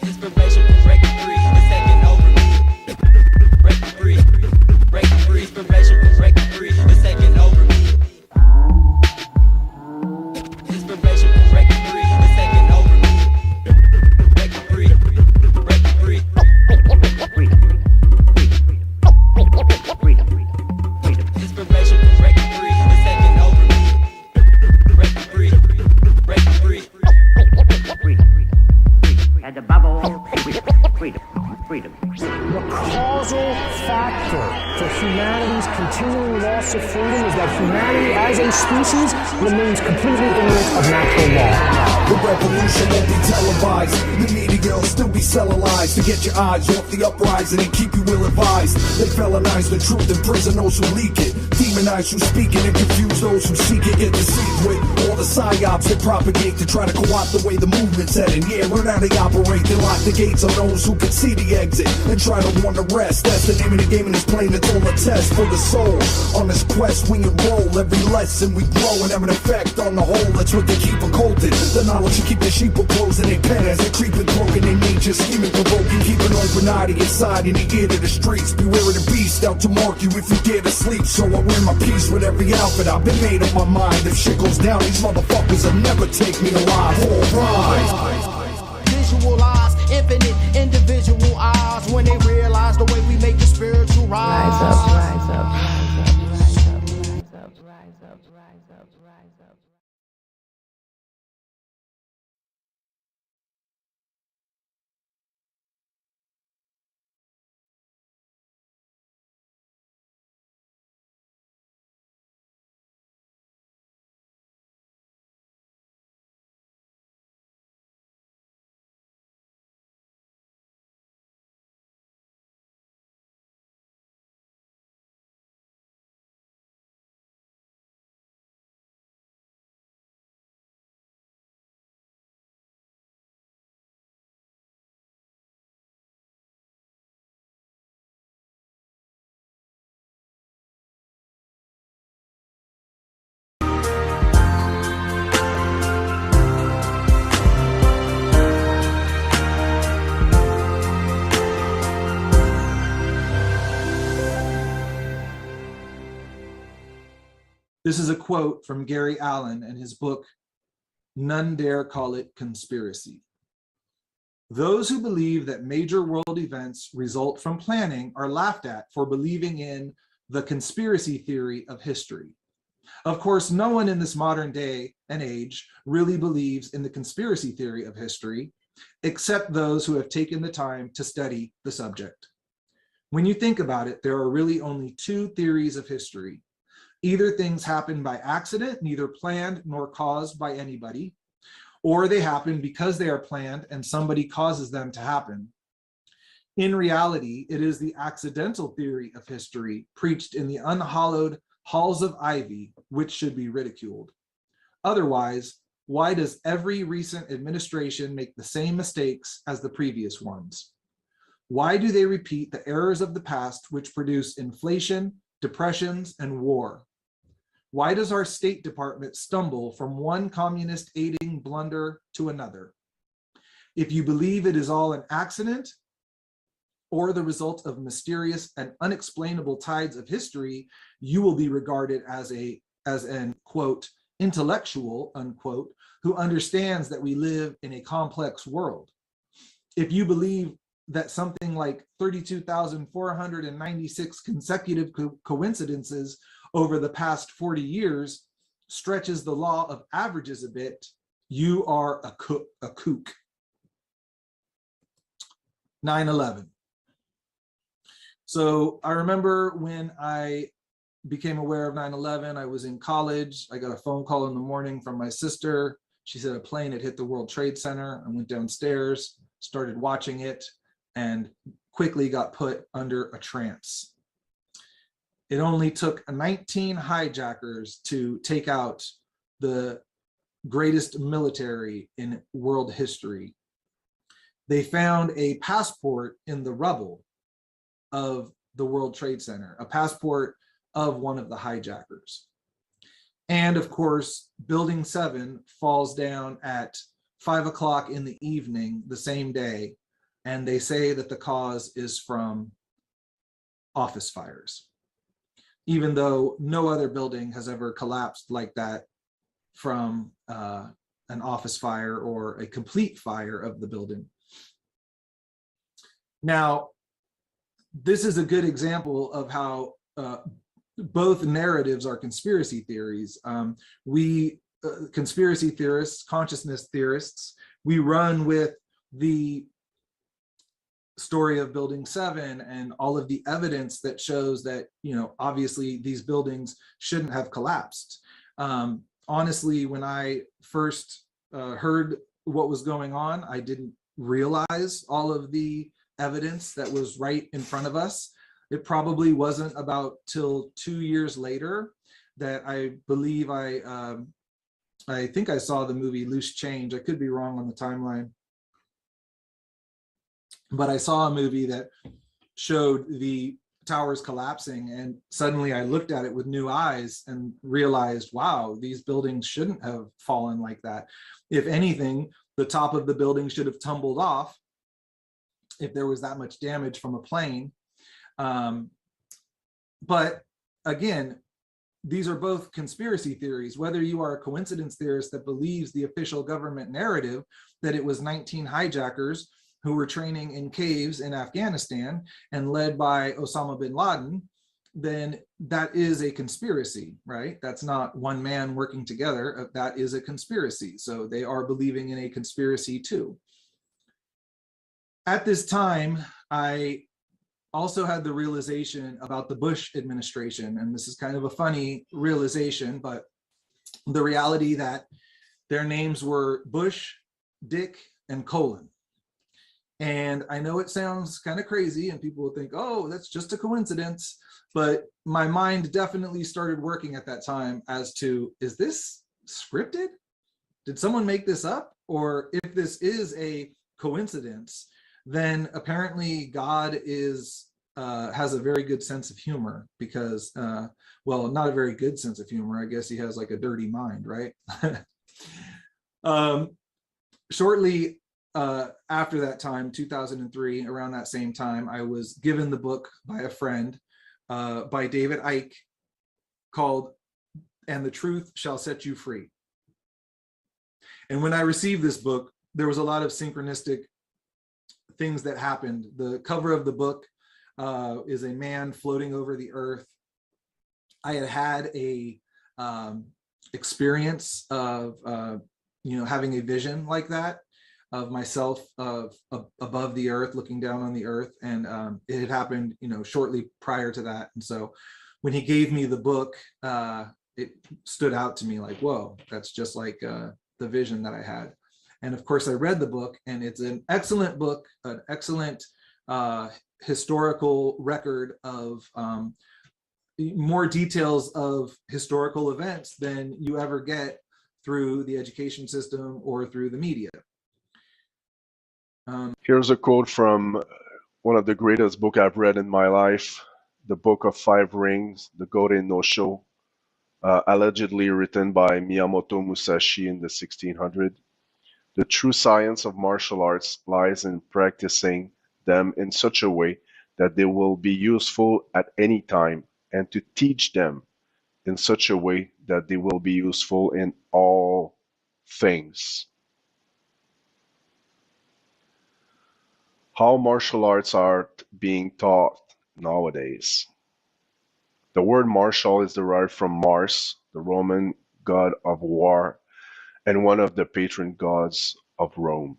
Inspiration from breaking free, it's taking over me. Breaking free, breaking free. Inspiration from breaking free, it's taking over me. Inspiration from breaking free, it's taking over me. Breaking free, breaking free. Inspiration from breaking free, it's taking over me. Breaking free, breaking free. And above all, freedom. The causal factor for humanity's continuing loss of freedom is that humanity as a species remains completely ignorant of natural law. The revolution won't be televised. The media will still be selling lies to get your eyes off the uprising and keep you ill-advised. They felonize the truth and prison those who leak it, demonize who speak it and confuse those who seek it. Get deceived with all the psyops they propagate to try to co-opt the way the movement's heading. Yeah, learn how they operate. They lock the gates on those who can see the exit and try to warn the rest. That's the name of the game and it's plain. It's all a test for the soul. On this quest we enroll. Every lesson we grow and have an effect on the whole. That's what they keep occulted. The knowledge you keep the sheep closing their pen as they creep and cloaking their nature, scheming, provoking, keeping open eye to your side in the ear to the streets. Beware of the beast out to mark you if you dare to sleep. So I wear my peace with every outfit. I've been made up my mind. If shit goes down, these motherfuckers will never take me alive. All rise. Visualize infinite individual eyes when they realize the way we make the spiritual rise. Rise up, rise up, rise up, rise up, rise up, rise up, rise up. This is a quote from Gary Allen and his book, None Dare Call It Conspiracy. Those who believe that major world events result from planning are laughed at for believing in the conspiracy theory of history. Of course, no one in this modern day and age really believes in the conspiracy theory of history, except those who have taken the time to study the subject. When you think about it, there are really only two theories of history. Either things happen by accident, neither planned nor caused by anybody, or they happen because they are planned and somebody causes them to happen. In reality, it is the accidental theory of history preached in the unhallowed halls of ivy, which should be ridiculed. Otherwise, why does every recent administration make the same mistakes as the previous ones? Why do they repeat the errors of the past which produce inflation, depressions, and war? Why does our State Department stumble from one communist aiding blunder to another? If you believe it is all an accident or the result of mysterious and unexplainable tides of history, you will be regarded as an, quote, intellectual, unquote, who understands that we live in a complex world. If you believe that something like 32,496 consecutive coincidences over the past 40 years stretches the law of averages a bit, you are a kook. 9/11. So I remember when I became aware of 9/11, I was in college. I got a phone call in the morning from my sister. She said a plane had hit the World Trade Center. I went downstairs, started watching it, and quickly got put under a trance. It only took 19 hijackers to take out the greatest military in world history. They found a passport in the rubble of the World Trade Center, a passport of one of the hijackers. And of course, Building 7 falls down at 5 o'clock in the evening the same day and they say that the cause is from office fires, even though no other building has ever collapsed like that from an office fire or a complete fire of the building. Now, this is a good example of how both narratives are conspiracy theories. We conspiracy theorists, consciousness theorists, we run with the story of Building 7 and all of the evidence that shows that, you know, obviously these buildings shouldn't have collapsed. Honestly, when I first heard what was going on, I didn't realize all of the evidence that was right in front of us. It probably wasn't about till 2 years later that I believe I think I saw the movie Loose Change. I could be wrong on the timeline, but I saw a movie that showed the towers collapsing, and suddenly I looked at it with new eyes and realized, wow, these buildings shouldn't have fallen like that. If anything, the top of the building should have tumbled off if there was that much damage from a plane. But again, these are both conspiracy theories. Whether you are a coincidence theorist that believes the official government narrative that it was 19 hijackers who were training in caves in Afghanistan and led by Osama bin Laden, then that is a conspiracy, right? That's not one man working together. That is a conspiracy. So they are believing in a conspiracy too. At this time, I also had the realization about the Bush administration, and this is kind of a funny realization, but the reality that their names were Bush, Dick, and Colin. And I know it sounds kind of crazy and people will think, oh, that's just a coincidence. But my mind definitely started working at that time as to, is this scripted? Did someone make this up? Or if this is a coincidence, then apparently God has a very good sense of humor because, well, not a very good sense of humor. I guess he has like a dirty mind, right? Shortly after that time, 2003, around that same time, I was given the book by a friend by David Icke called "And the Truth Shall Set You Free." And when I received this book, there was a lot of synchronistic things that happened. The cover of the book is a man floating over the earth. I had a experience of having a vision like that of myself above the earth, looking down on the earth, and it had happened shortly prior to that. And so when he gave me the book, it stood out to me like, whoa, that's just like the vision that I had. And of course I read the book, and it's an excellent book, an excellent historical record of more details of historical events than you ever get through the education system or through the media. Here's a quote from one of the greatest books I've read in my life, The Book of Five Rings, The Goten no Sho, allegedly written by Miyamoto Musashi in the 1600s. The true science of martial arts lies in practicing them in such a way that they will be useful at any time, and to teach them in such a way that they will be useful in all things. How martial arts are being taught nowadays. The word martial is derived from Mars, the Roman god of war, and one of the patron gods of Rome.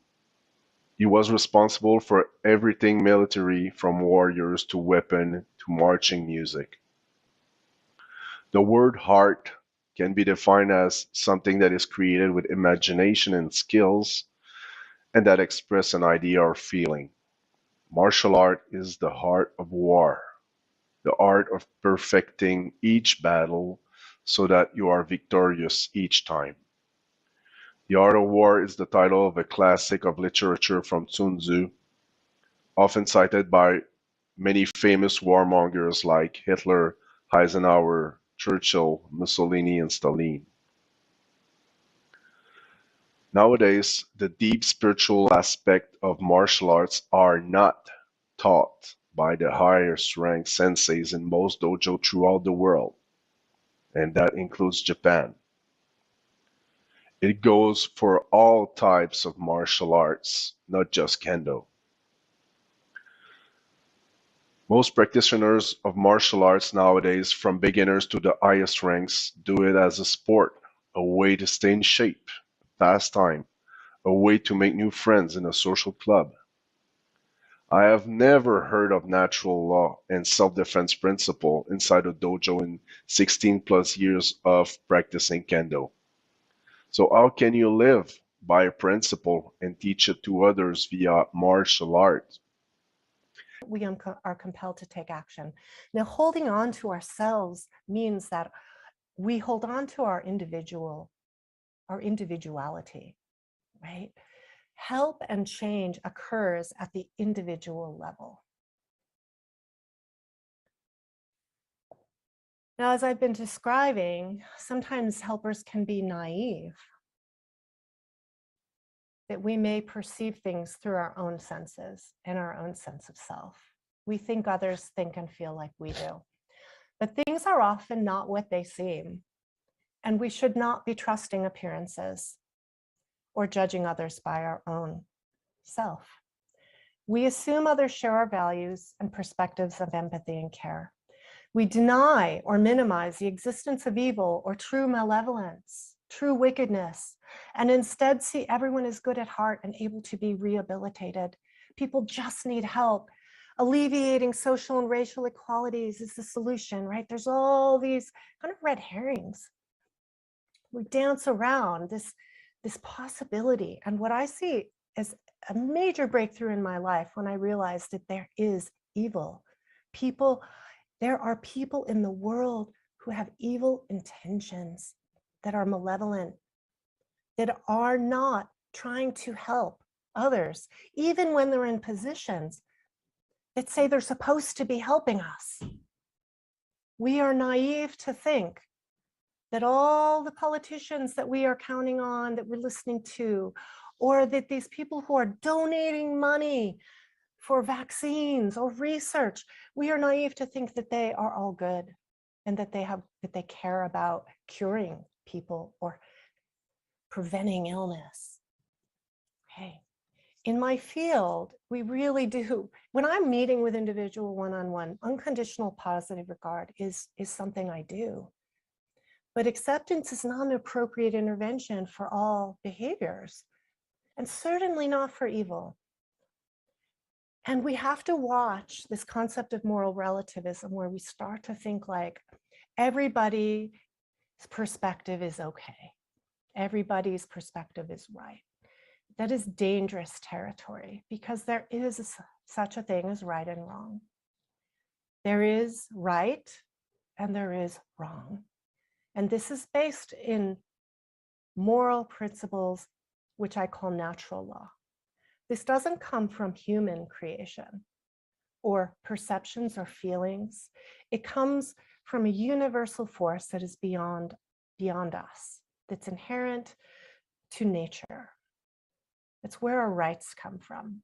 He was responsible for everything military, from warriors to weapon to marching music. The word art can be defined as something that is created with imagination and skills and that express an idea or feeling. Martial art is the art of war, the art of perfecting each battle so that you are victorious each time. The Art of War is the title of a classic of literature from Sun Tzu, often cited by many famous warmongers like Hitler, Eisenhower, Churchill, Mussolini, and Stalin. Nowadays, the deep spiritual aspect of martial arts are not taught by the highest ranked senseis in most dojo throughout the world, and that includes Japan. It goes for all types of martial arts, not just kendo. Most practitioners of martial arts nowadays, from beginners to the highest ranks, do it as a sport, a way to stay in shape, a pastime, a way to make new friends in a social club. I have never heard of natural law and self-defense principle inside a dojo in 16 plus years of practicing kendo. So how can you live by a principle and teach it to others via martial art? We are compelled to take action. Now, holding on to ourselves means that we hold on to our individuality, right? Help and change occurs at the individual level. Now, as I've been describing, sometimes helpers can be naive, that we may perceive things through our own senses and our own sense of self. We think others think and feel like we do. But things are often not what they seem, and we should not be trusting appearances or judging others by our own self. We assume others share our values and perspectives of empathy and care. We deny or minimize the existence of evil or true malevolence, true wickedness, and instead see everyone as good at heart and able to be rehabilitated. People just need help. Alleviating social and racial inequalities is the solution, right? There's all these kind of red herrings. We dance around this possibility. And what I see as a major breakthrough in my life when I realized that there is evil. There are people in the world who have evil intentions, that are malevolent, that are not trying to help others, even when they're in positions that say they're supposed to be helping us. We are naive to think that all the politicians that we are counting on, that we're listening to, or that these people who are donating money for vaccines or research, we are naive to think that they are all good and that they care about curing people or preventing illness. Okay. In my field, we really do. When I'm meeting with individual one-on-one, unconditional positive regard is something I do. But acceptance is not an appropriate intervention for all behaviors, and certainly not for evil. And we have to watch this concept of moral relativism, where we start to think like everybody's perspective is okay. Everybody's perspective is right. That is dangerous territory, because there is such a thing as right and wrong. There is right and there is wrong. And this is based in moral principles, which I call natural law. This doesn't come from human creation or perceptions or feelings. It comes from a universal force that is beyond us, that's inherent to nature. It's where our rights come from.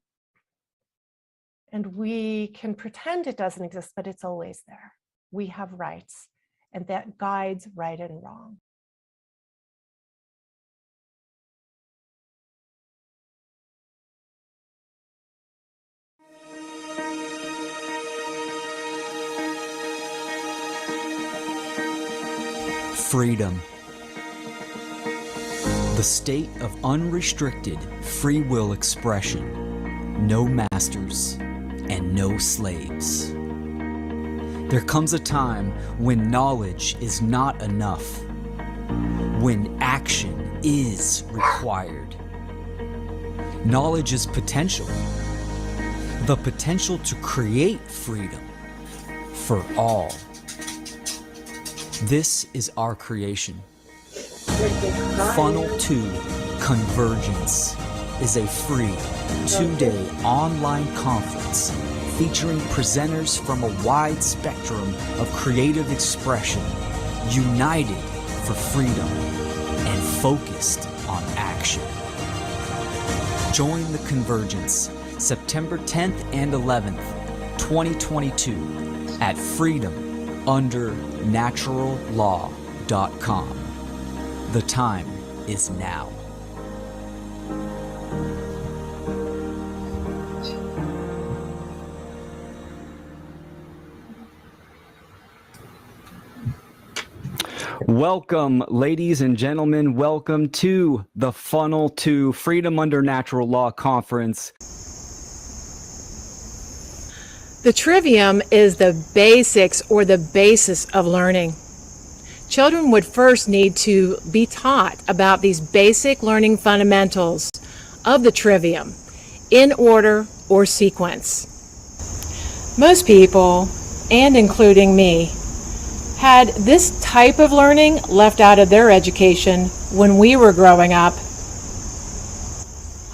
And we can pretend it doesn't exist, but it's always there. We have rights, and that guides right and wrong. Freedom. The state of unrestricted free will expression. No masters and no slaves. There comes a time when knowledge is not enough, when action is required. Knowledge is potential, the potential to create freedom for all. This is our creation. Funl 2 Convergence is a free 2-day online conference featuring presenters from a wide spectrum of creative expression, united for freedom and focused on action. Join the Convergence, September 10th and 11th, 2022, at freedomundernaturallaw.com. The time is now. Welcome, ladies and gentlemen. Welcome to the Funl to Freedom Under Natural Law Conference. The trivium is the basics or the basis of learning. Children would first need to be taught about these basic learning fundamentals of the trivium in order or sequence. Most people, and including me, had this type of learning left out of their education when we were growing up.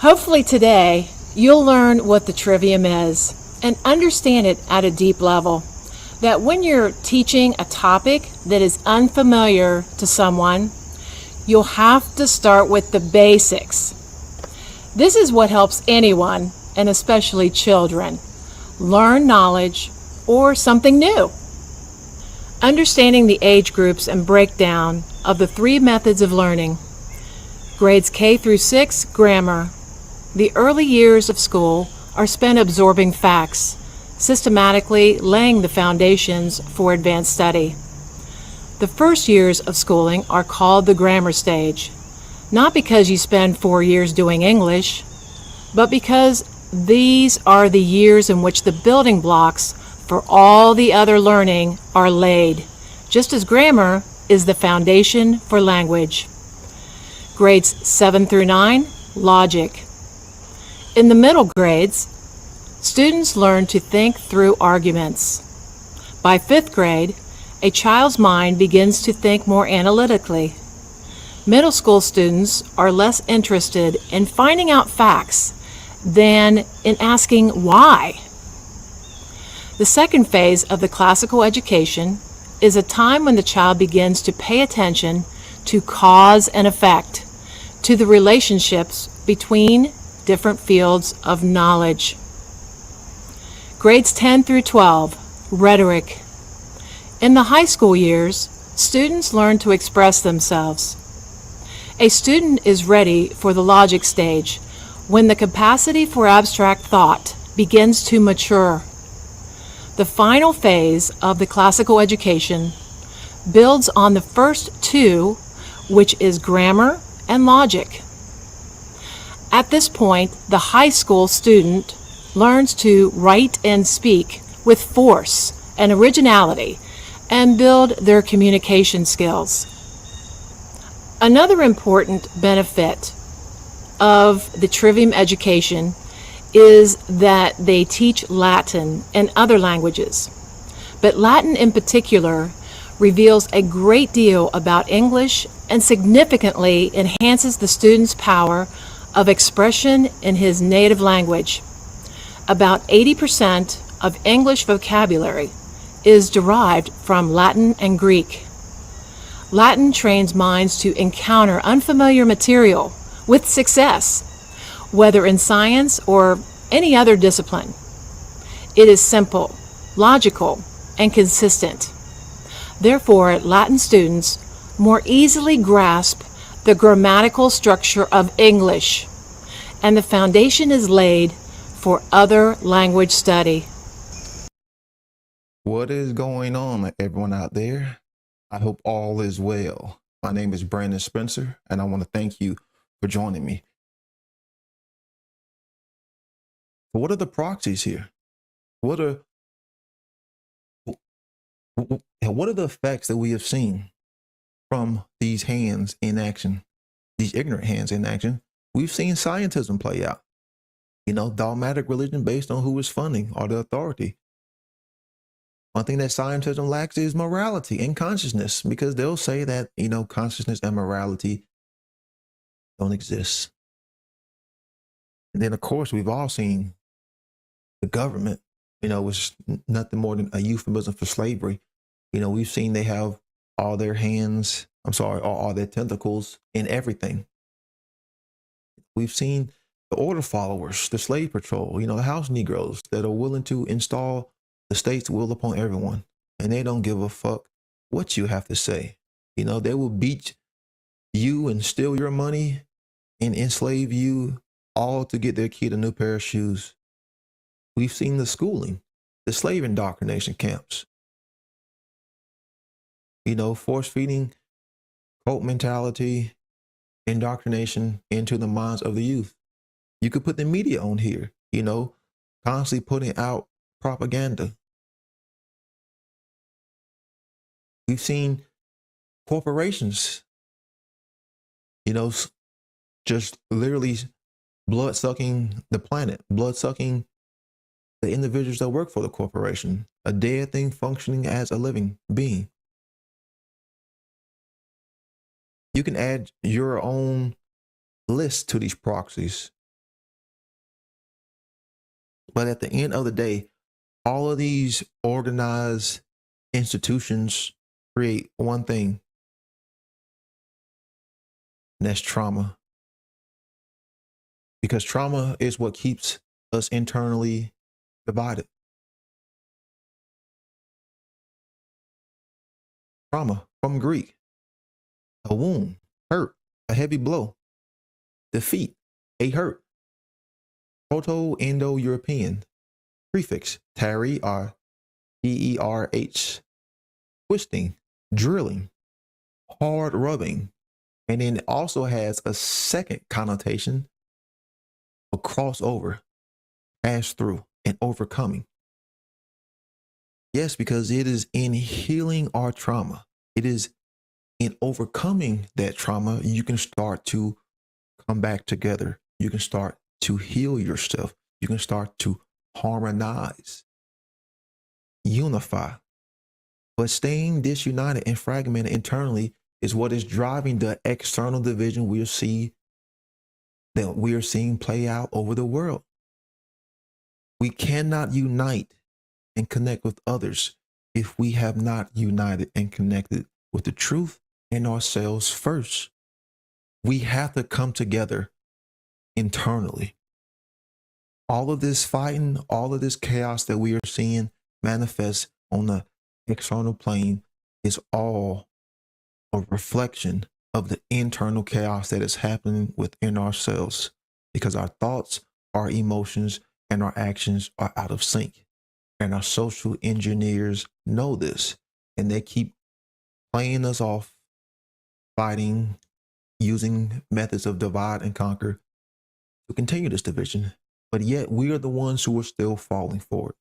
Hopefully today, you'll learn what the trivium is and understand it at a deep level. That when you're teaching a topic that is unfamiliar to someone, you'll have to start with the basics. This is what helps anyone, and especially children, learn knowledge or something new. Understanding the age groups and breakdown of the three methods of learning. Grades K through 6, grammar. The early years of school are spent absorbing facts, systematically laying the foundations for advanced study. The first years of schooling are called the grammar stage, not because you spend 4 years doing English, but because these are the years in which the building blocks for all the other learning are laid, just as grammar is the foundation for language. Grades 7 through 9, logic. In the middle grades, students learn to think through arguments. By 5th grade, a child's mind begins to think more analytically. Middle school students are less interested in finding out facts than in asking why. The second phase of the classical education is a time when the child begins to pay attention to cause and effect, to the relationships between different fields of knowledge. Grades 10 through 12, rhetoric. In the high school years, students learn to express themselves. A student is ready for the logic stage when the capacity for abstract thought begins to mature. The final phase of the classical education builds on the first two, which is grammar and logic. At this point, the high school student learns to write and speak with force and originality and build their communication skills. Another important benefit of the trivium education is that they teach Latin and other languages. But Latin in particular reveals a great deal about English and significantly enhances the student's power of expression in his native language. About 80% of English vocabulary is derived from Latin and Greek. Latin trains minds to encounter unfamiliar material with success, whether in science or any other discipline. It is simple, logical, and consistent. Therefore, Latin students more easily grasp the grammatical structure of English, and the foundation is laid for other language study. What is going on, everyone out there? I hope all is well. My name is Brandon Spencer, and I want to thank you for joining me. What are the proxies here? What are the effects that we have seen from these hands in action, these ignorant hands in action? We've seen scientism play out. Dogmatic religion based on who is funding or the authority. One thing that scientism lacks is morality and consciousness, because they'll say that, consciousness and morality don't exist. And then, of course, we've all seen the government, was nothing more than a euphemism for slavery. We've seen they have all their hands, all their tentacles in everything. We've seen the order followers, the slave patrol, the house Negroes that are willing to install the state's will upon everyone. And they don't give a fuck what you have to say. They will beat you and steal your money and enslave you, all to get their kid a new pair of shoes. We've seen the schooling, the slave indoctrination camps. Force feeding, cult mentality, indoctrination into the minds of the youth. You could put the media on here, constantly putting out propaganda. We've seen corporations, just literally blood sucking the planet, blood sucking the individuals that work for the corporation, a dead thing functioning as a living being. You can add your own list to these proxies. But at the end of the day, all of these organized institutions create one thing, and that's trauma. Because trauma is what keeps us internally divided. Trauma, from Greek, a wound, hurt, a heavy blow, defeat, a hurt. Proto-Indo-European prefix, tari or D-E-R-H, twisting, drilling, hard rubbing. And then it also has a second connotation, a crossover, pass through, and overcoming. Yes, because it is in healing our trauma. It is in overcoming that trauma, you can start to come back together. You can start to heal yourself. You can start to harmonize, unify. But staying disunited and fragmented internally is what is driving the external division we are seeing play out over the world. We cannot unite and connect with others if we have not united and connected with the truth and ourselves first. We have to come together internally. All of this fighting, all of this chaos that we are seeing manifest on the external plane is all a reflection of the internal chaos that is happening within ourselves, because our thoughts, our emotions, and our actions are out of sync. And our social engineers know this, and they keep playing us off, fighting, using methods of divide and conquer to continue this division. But yet we are the ones who are still falling for it.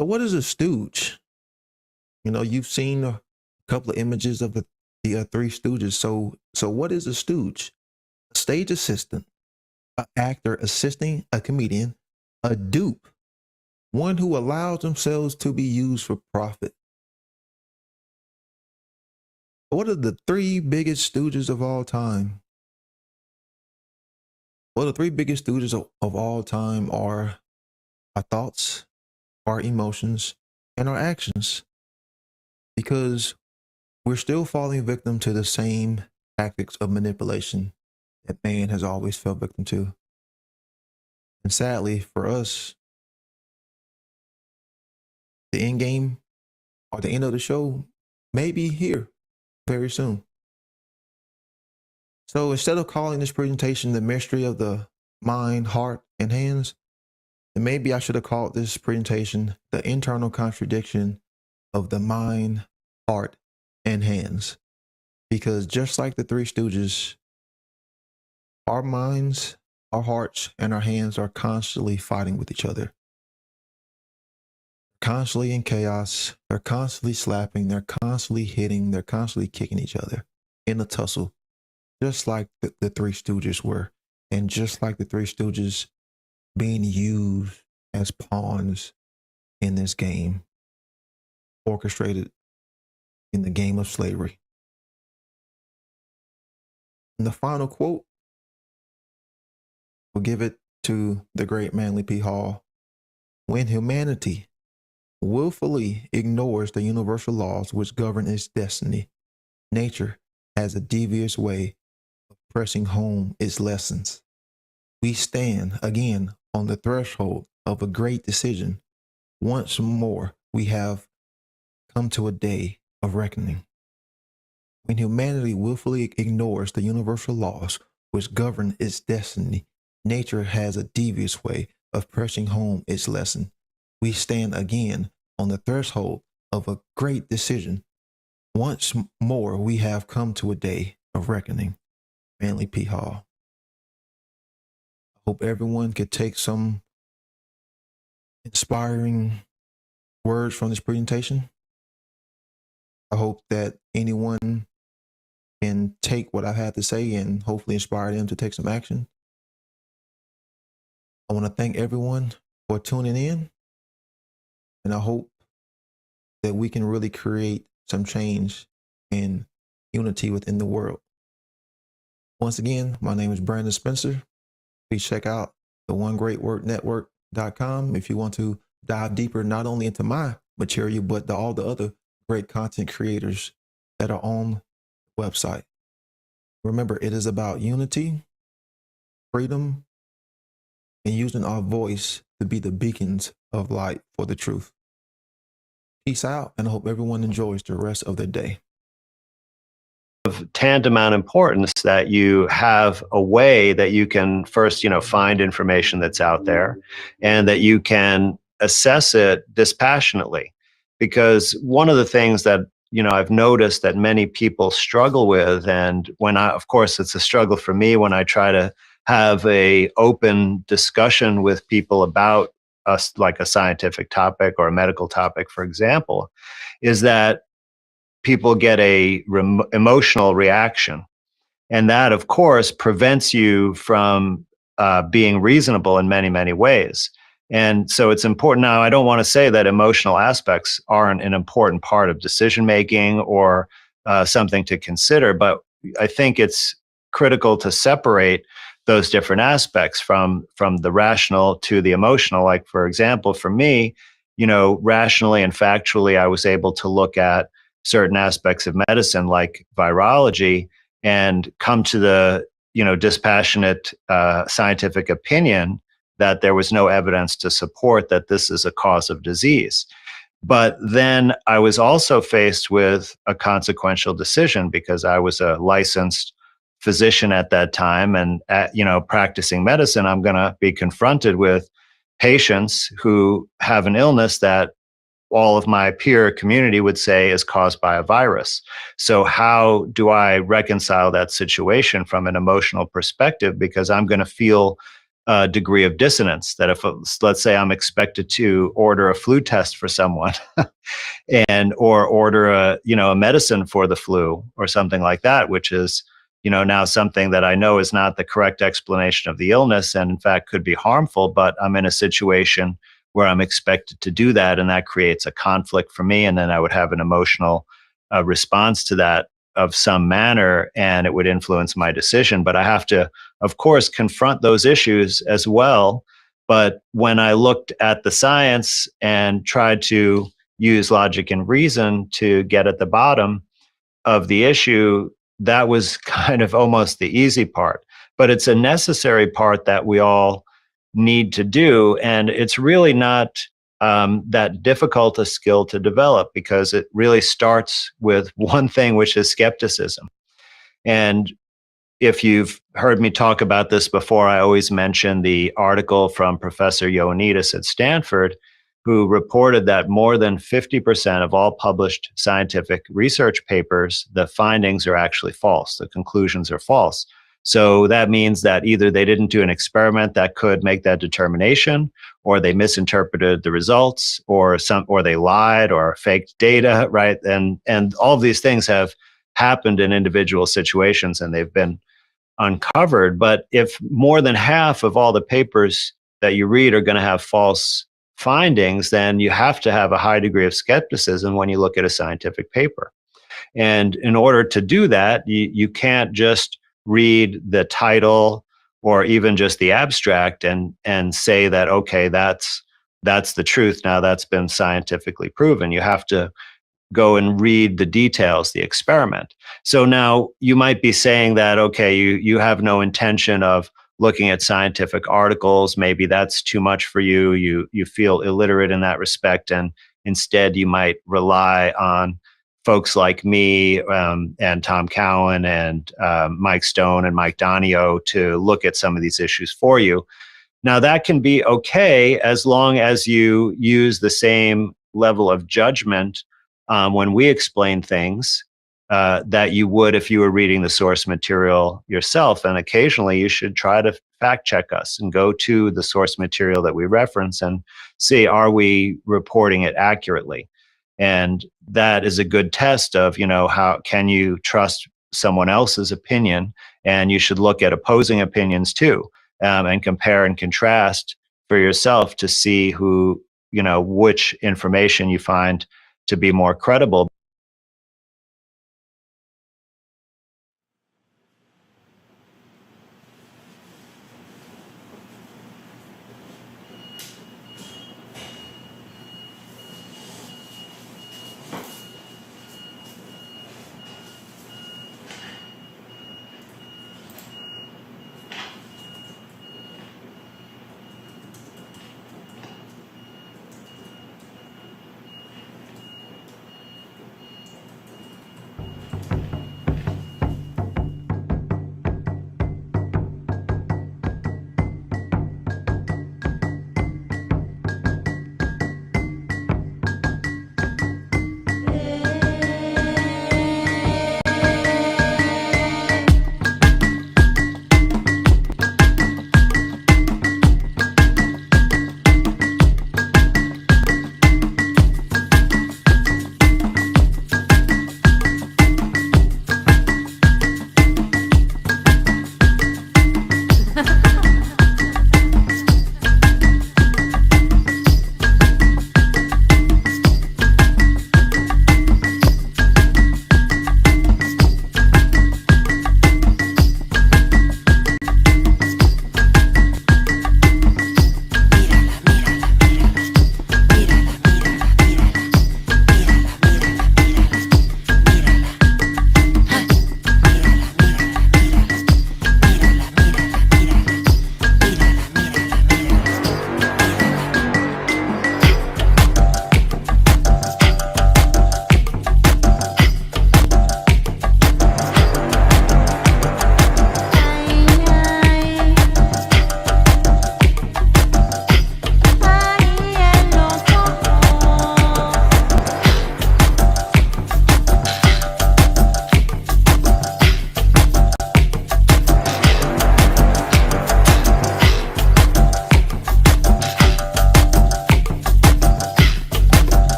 So what is a stooge? You've seen a couple of images of the Three Stooges. So what is a stooge? A stage assistant, an actor assisting a comedian, a dupe, one who allows themselves to be used for profit. What are the three biggest stooges of all time? Well, the three biggest stooges of all time are our thoughts, our emotions, and our actions. Because we're still falling victim to the same tactics of manipulation that man has always fell victim to. And sadly for us, the end game or the end of the show may be here very soon. So instead of calling this presentation the mystery of the mind, heart, and hands, then maybe I should have called this presentation the internal contradiction of the mind, heart, and hands. Because just like the Three Stooges, our minds, our hearts, and our hands are constantly fighting with each other. Constantly in chaos. They're constantly slapping. They're constantly hitting. They're constantly kicking each other in a tussle. Just like the Three Stooges were. And just like the Three Stooges being used as pawns in this game, orchestrated in the game of slavery. And the final quote, we'll give it to the great Manly P. Hall. When humanity willfully ignores the universal laws which govern its destiny, nature has a devious way of pressing home its lessons. We stand again on the threshold of a great decision. Once more, we have come to a day of reckoning. When humanity willfully ignores the universal laws which govern its destiny, nature has a devious way of pressing home its lesson. We stand again on the threshold of a great decision. Once more, we have come to a day of reckoning. Manly P. Hall. I hope everyone could take some inspiring words from this presentation. I hope that anyone can take what I've had to say and hopefully inspire them to take some action. I want to thank everyone for tuning in, and I hope that we can really create some change and unity within the world. Once again, my name is Brandon Spencer. Please check out the OneGreatWorkNetwork.com if you want to dive deeper, not only into my material, but all the other great content creators that are on the website. Remember, it is about unity, freedom, and using our voice to be the beacons of light for the truth. Peace out, and I hope everyone enjoys the rest of their day. Of tantamount importance that you have a way that you can first, find information that's out there, and that you can assess it dispassionately. Because one of the things that I've noticed that many people struggle with, and of course, it's a struggle for me when I try to have a open discussion with people about like a scientific topic or a medical topic, for example, is that people get a emotional reaction. And that, of course, prevents you from being reasonable in many, many ways. And so it's important. Now, I don't want to say that emotional aspects aren't an important part of decision making or something to consider, but I think it's critical to separate those different aspects from the rational to the emotional. Like, for example, for me, rationally and factually, I was able to look at certain aspects of medicine like virology and come to the dispassionate scientific opinion that there was no evidence to support that this is a cause of disease. But then I was also faced with a consequential decision because I was a licensed physician at that time, and practicing medicine, I'm going to be confronted with patients who have an illness that all of my peer community would say is caused by a virus. So how do I reconcile that situation from an emotional perspective? Because I'm going to feel a degree of dissonance that if, let's say, I'm expected to order a flu test for someone or order a medicine for the flu or something like that, which is now something that I know is not the correct explanation of the illness and in fact could be harmful, but I'm in a situation where I'm expected to do that, and that creates a conflict for me, and then I would have an emotional response to that of some manner, and it would influence my decision. But I have to, of course, confront those issues as well. But when I looked at the science and tried to use logic and reason to get at the bottom of the issue, that was kind of almost the easy part. But it's a necessary part that we all need to do. And it's really not that difficult a skill to develop, because it really starts with one thing, which is skepticism. And if you've heard me talk about this before, I always mention the article from Professor Ioannidis at Stanford, who reported that more than 50% of all published scientific research papers, the findings are actually false. The conclusions are false. So that means that either they didn't do an experiment that could make that determination, or they misinterpreted the results, or they lied or faked data, right? And all of these things have happened in individual situations, and they've been uncovered. But if more than half of all the papers that you read are going to have false findings, then you have to have a high degree of skepticism when you look at a scientific paper. And in order to do that, you can't just read the title or even just the abstract and say that, okay, that's the truth. Now that's been scientifically proven. You have to go and read the details, the experiment. So now you might be saying that, okay, you have no intention of looking at scientific articles. Maybe that's too much for you. You feel illiterate in that respect, and instead you might rely on folks like me and Tom Cowan and Mike Stone and Mike Donio to look at some of these issues for you. Now, that can be okay as long as you use the same level of judgment when we explain things that you would if you were reading the source material yourself. And occasionally you should try to fact check us and go to the source material that we reference and see, are we reporting it accurately? And that is a good test of, how can you trust someone else's opinion? And you should look at opposing opinions too, and compare and contrast for yourself to see which information you find to be more credible.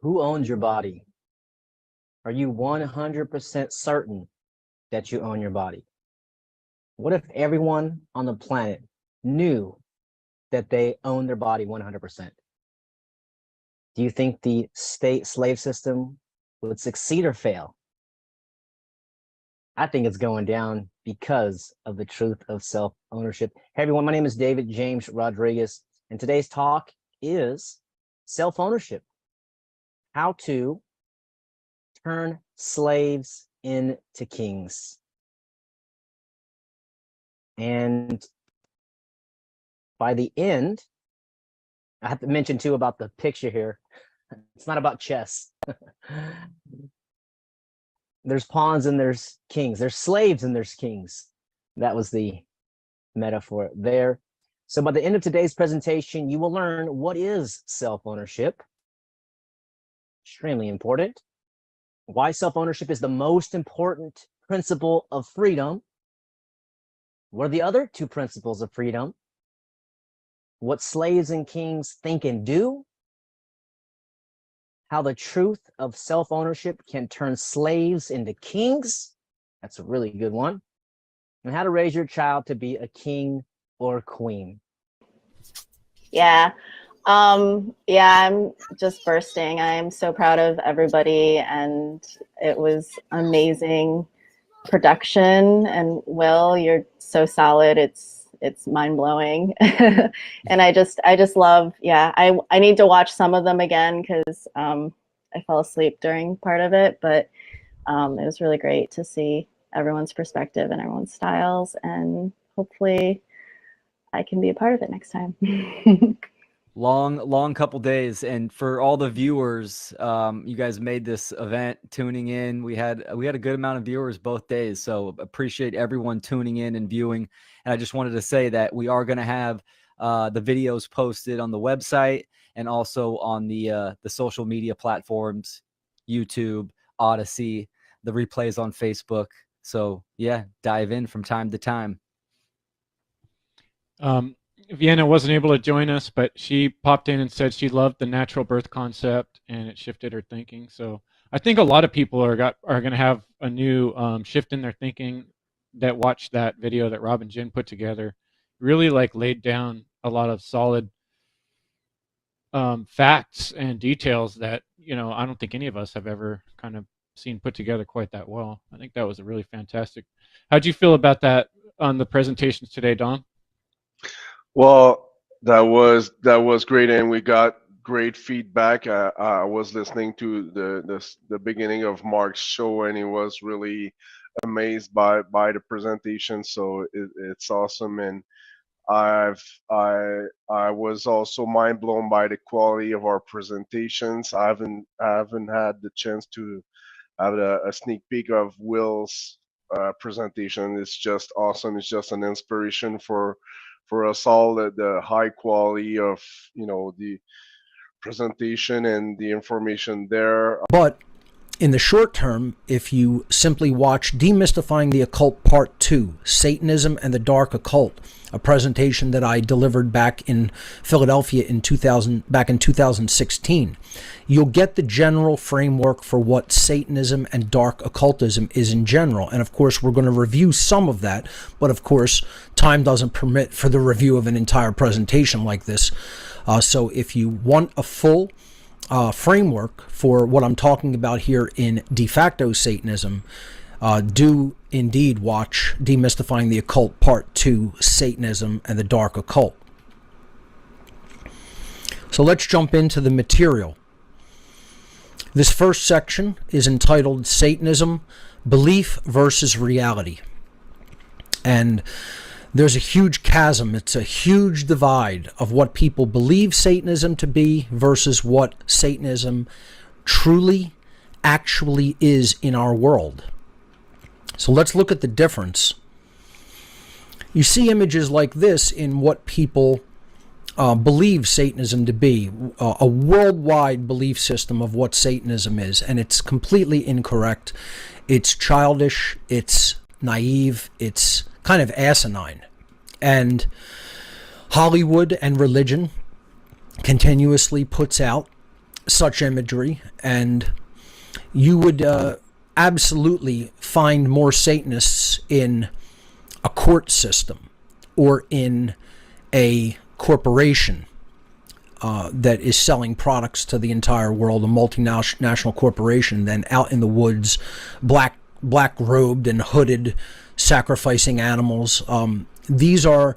Who owns your body? Are you 100% certain that you own your body? What if everyone on the planet knew that they own their body 100%? Do you think the state slave system would succeed or fail? I think it's going down because of the truth of self-ownership. Hey everyone, my name is David James Rodriguez, and today's talk is self-ownership. How to turn slaves into kings. And by the end, I have to mention too about the picture here. It's not about chess. There's pawns and there's kings. There's slaves and there's kings. That was the metaphor there. So by the end of today's presentation, you will learn what is self-ownership. Extremely important. Why self-ownership is the most important principle of freedom. What are the other two principles of freedom? What slaves and kings think and do. How the truth of self-ownership can turn slaves into kings. That's a really good one. And how to raise your child to be a king or queen. Yeah. I'm just bursting. I am so proud of everybody, and it was amazing production. And Will, you're so solid. It's mind-blowing. And I just love, I need to watch some of them again because I fell asleep during part of it, but it was really great to see everyone's perspective and everyone's styles, and hopefully I can be a part of it next time. Long couple days, and for all the viewers, you guys made this event tuning in. We had a good amount of viewers both days, so appreciate everyone tuning in and viewing. And I just wanted to say that we are going to have the videos posted on the website and also on the social media platforms, YouTube, Odyssey, the replays on Facebook. So yeah, dive in from time to time. Vienna wasn't able to join us, but she popped in and said she loved the natural birth concept and it shifted her thinking. So I think a lot of people are going to have a new shift in their thinking that watched that video that Rob and Jen put together. Really laid down a lot of solid facts and details that, I don't think any of us have ever kind of seen put together quite that well. I think that was a really fantastic. How'd you feel about that on the presentations today, Don? Well, that was great, and we got great feedback. I was listening to the beginning of Mark's show, and he was really amazed by the presentation. So it's awesome, and I was also mind blown by the quality of our presentations. I haven't had the chance to have a sneak peek of Will's presentation. It's just awesome. It's just an inspiration for us all, the high quality of the presentation and the information there. But in the short term, if you simply watch Demystifying the Occult Part 2, Satanism and the Dark Occult, a presentation that I delivered back in Philadelphia back in 2016, you'll get the general framework for what Satanism and dark occultism is in general. And of course, we're going to review some of that, but of course, time doesn't permit for the review of an entire presentation like this. So if you want a full framework for what I'm talking about here in de facto Satanism, do indeed watch Demystifying the Occult Part 2, Satanism and the Dark Occult. So let's jump into the material. This first section is entitled Satanism, Belief versus Reality. And there's a huge chasm. It's a huge divide of what people believe Satanism to be versus what Satanism truly, actually is in our world. So let's look at the difference. You see images like this in what people believe Satanism to be, a worldwide belief system of what Satanism is, and it's completely incorrect. It's childish, it's naive, it's kind of asinine. And Hollywood and religion continuously puts out such imagery, and you would absolutely find more Satanists in a court system or in a corporation that is selling products to the entire world, a multinational corporation, than out in the woods, black robed and hooded, sacrificing animals. These are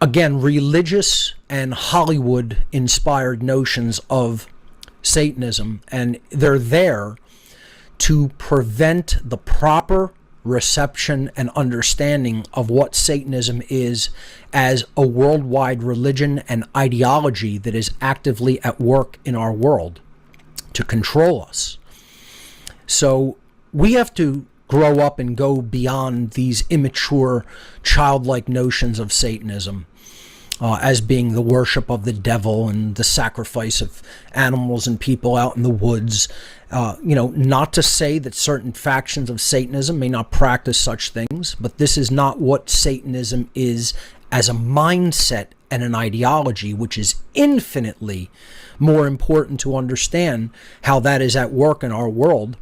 again, religious and Hollywood inspired notions of Satanism, and they're there to prevent the proper reception and understanding of what Satanism is as a worldwide religion and ideology that is actively at work in our world to control us. So we have to grow up and go beyond these immature, childlike notions of Satanism as being the worship of the devil and the sacrifice of animals and people out in the woods. Not to say that certain factions of Satanism may not practice such things, but this is not what Satanism is as a mindset and an ideology, which is infinitely more important to understand how that is at work in our world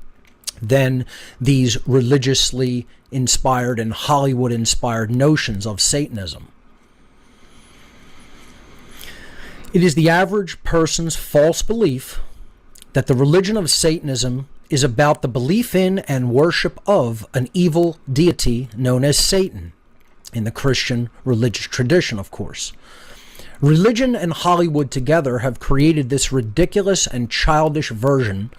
than these religiously inspired and Hollywood inspired notions of Satanism. It is the average person's false belief that the religion of Satanism is about the belief in and worship of an evil deity known as Satan, in the Christian religious tradition, of course. Religion and Hollywood together have created this ridiculous and childish version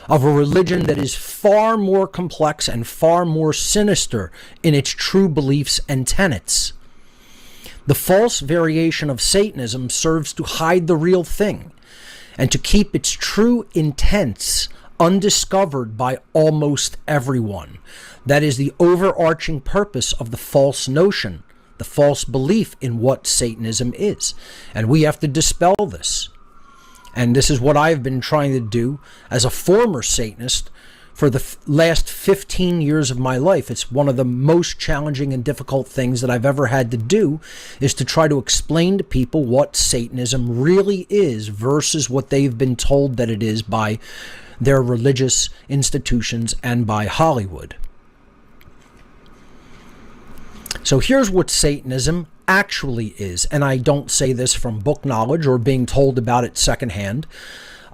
of a religion that is far more complex and far more sinister in its true beliefs and tenets. The false variation of Satanism serves to hide the real thing and to keep its true intents undiscovered by almost everyone. That is the overarching purpose of the false notion, the false belief in what Satanism is. And we have to dispel this. And this is what I've been trying to do as a former Satanist for the last 15 years of my life. It's one of the most challenging and difficult things that I've ever had to do, is to try to explain to people what Satanism really is versus what they've been told that it is by their religious institutions and by Hollywood. So here's what Satanism actually is, and I don't say this from book knowledge or being told about it secondhand.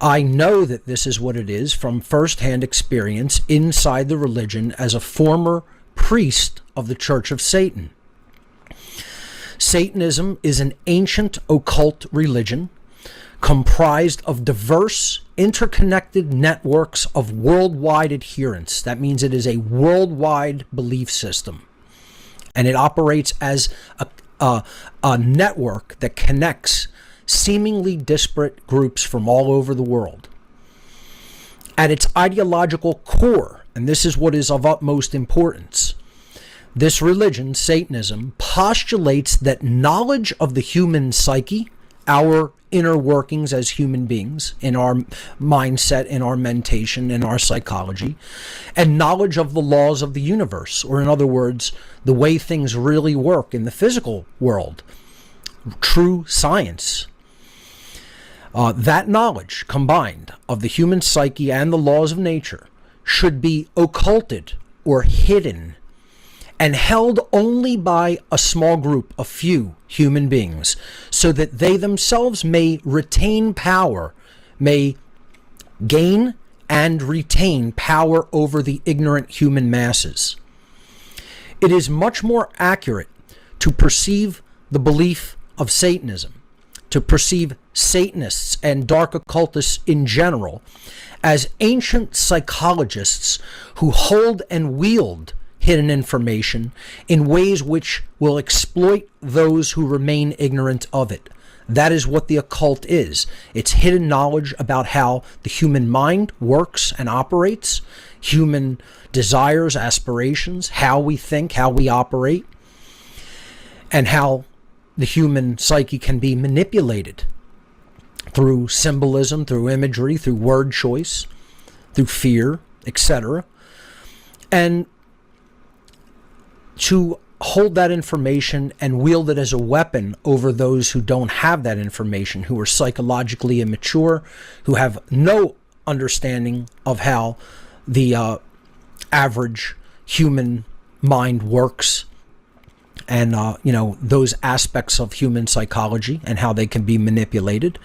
I know that this is what it is from firsthand experience inside the religion as a former priest of the Church of Satan. Satanism is an ancient occult religion comprised of diverse, interconnected networks of worldwide adherents. That means it is a worldwide belief system. And it operates as a network that connects seemingly disparate groups from all over the world. At its ideological core, and this is what is of utmost importance, this religion, Satanism, postulates that knowledge of the human psyche, our inner workings as human beings, in our mindset, in our mentation, in our psychology, and knowledge of the laws of the universe, or in other words, the way things really work in the physical world, true science. That knowledge combined of the human psyche and the laws of nature should be occulted or hidden and held only by a small group, a few human beings, so that they themselves may retain power, may gain and retain power over the ignorant human masses. It is much more accurate to perceive the belief of Satanism, to perceive Satanists and dark occultists in general as ancient psychologists who hold and wield hidden information in ways which will exploit those who remain ignorant of it. That is what the occult is. It's hidden knowledge about how the human mind works and operates, human desires, aspirations, how we think, how we operate, and how the human psyche can be manipulated through symbolism, through imagery, through word choice, through fear, etc. And to hold that information and wield it as a weapon over those who don't have that information, who are psychologically immature, who have no understanding of how the average human mind works, and those aspects of human psychology and how they can be manipulated.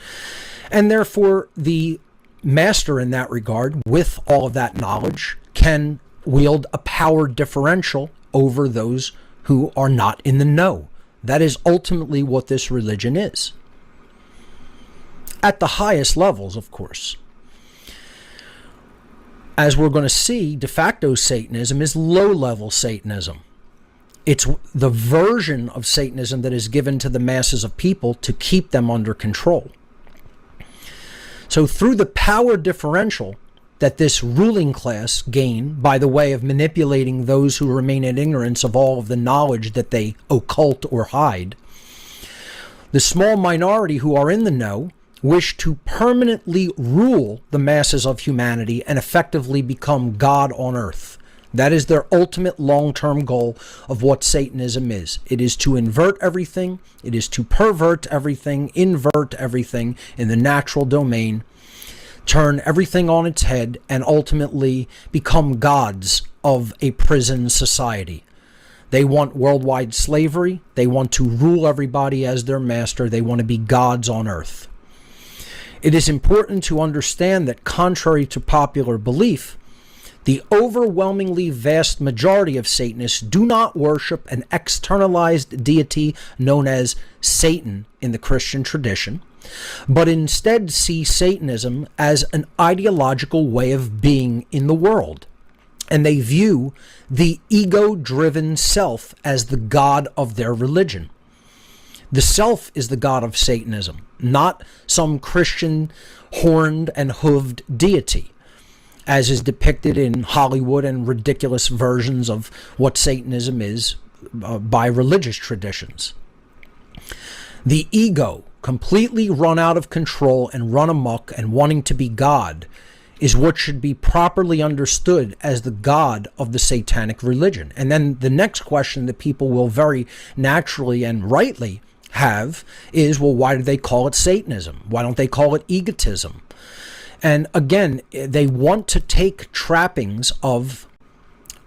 And therefore, the master in that regard, with all of that knowledge, can wield a power differential over those who are not in the know. That is ultimately what this religion is. At the highest levels, of course. As we're going to see, de facto Satanism is low-level Satanism. It's the version of Satanism that is given to the masses of people to keep them under control. So through the power differential that this ruling class gain by the way of manipulating those who remain in ignorance of all of the knowledge that they occult or hide, the small minority who are in the know wish to permanently rule the masses of humanity and effectively become God on earth. That is their ultimate long-term goal of what Satanism is. It is to invert everything. It is to pervert everything, invert everything in the natural domain, turn everything on its head, and ultimately become gods of a prison society. They want worldwide slavery. They want to rule everybody as their master. They want to be gods on earth. It is important to understand that contrary to popular belief, the overwhelmingly vast majority of Satanists do not worship an externalized deity known as Satan in the Christian tradition, but instead see Satanism as an ideological way of being in the world. And they view the ego-driven self as the god of their religion. The self is the god of Satanism, not some Christian horned and hooved deity, as is depicted in Hollywood and ridiculous versions of what Satanism is by religious traditions. The ego, completely run out of control and run amok and wanting to be God, is what should be properly understood as the God of the satanic religion. And then the next question that people will very naturally and rightly have is, well, why do they call it Satanism? Why don't they call it egotism? And again, they want to take trappings of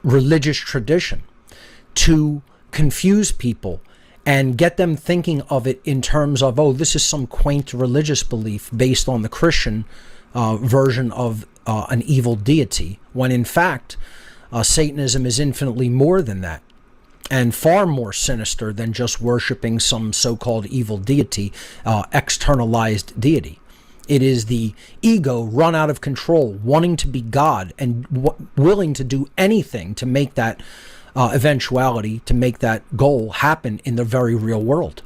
religious tradition to confuse people and get them thinking of it in terms of, oh, this is some quaint religious belief based on the Christian version of an evil deity, when in fact, Satanism is infinitely more than that, and far more sinister than just worshiping some so-called evil deity, externalized deity. It is the ego run out of control, wanting to be God and willing to do anything to make that eventuality, to make that goal happen in the very real world.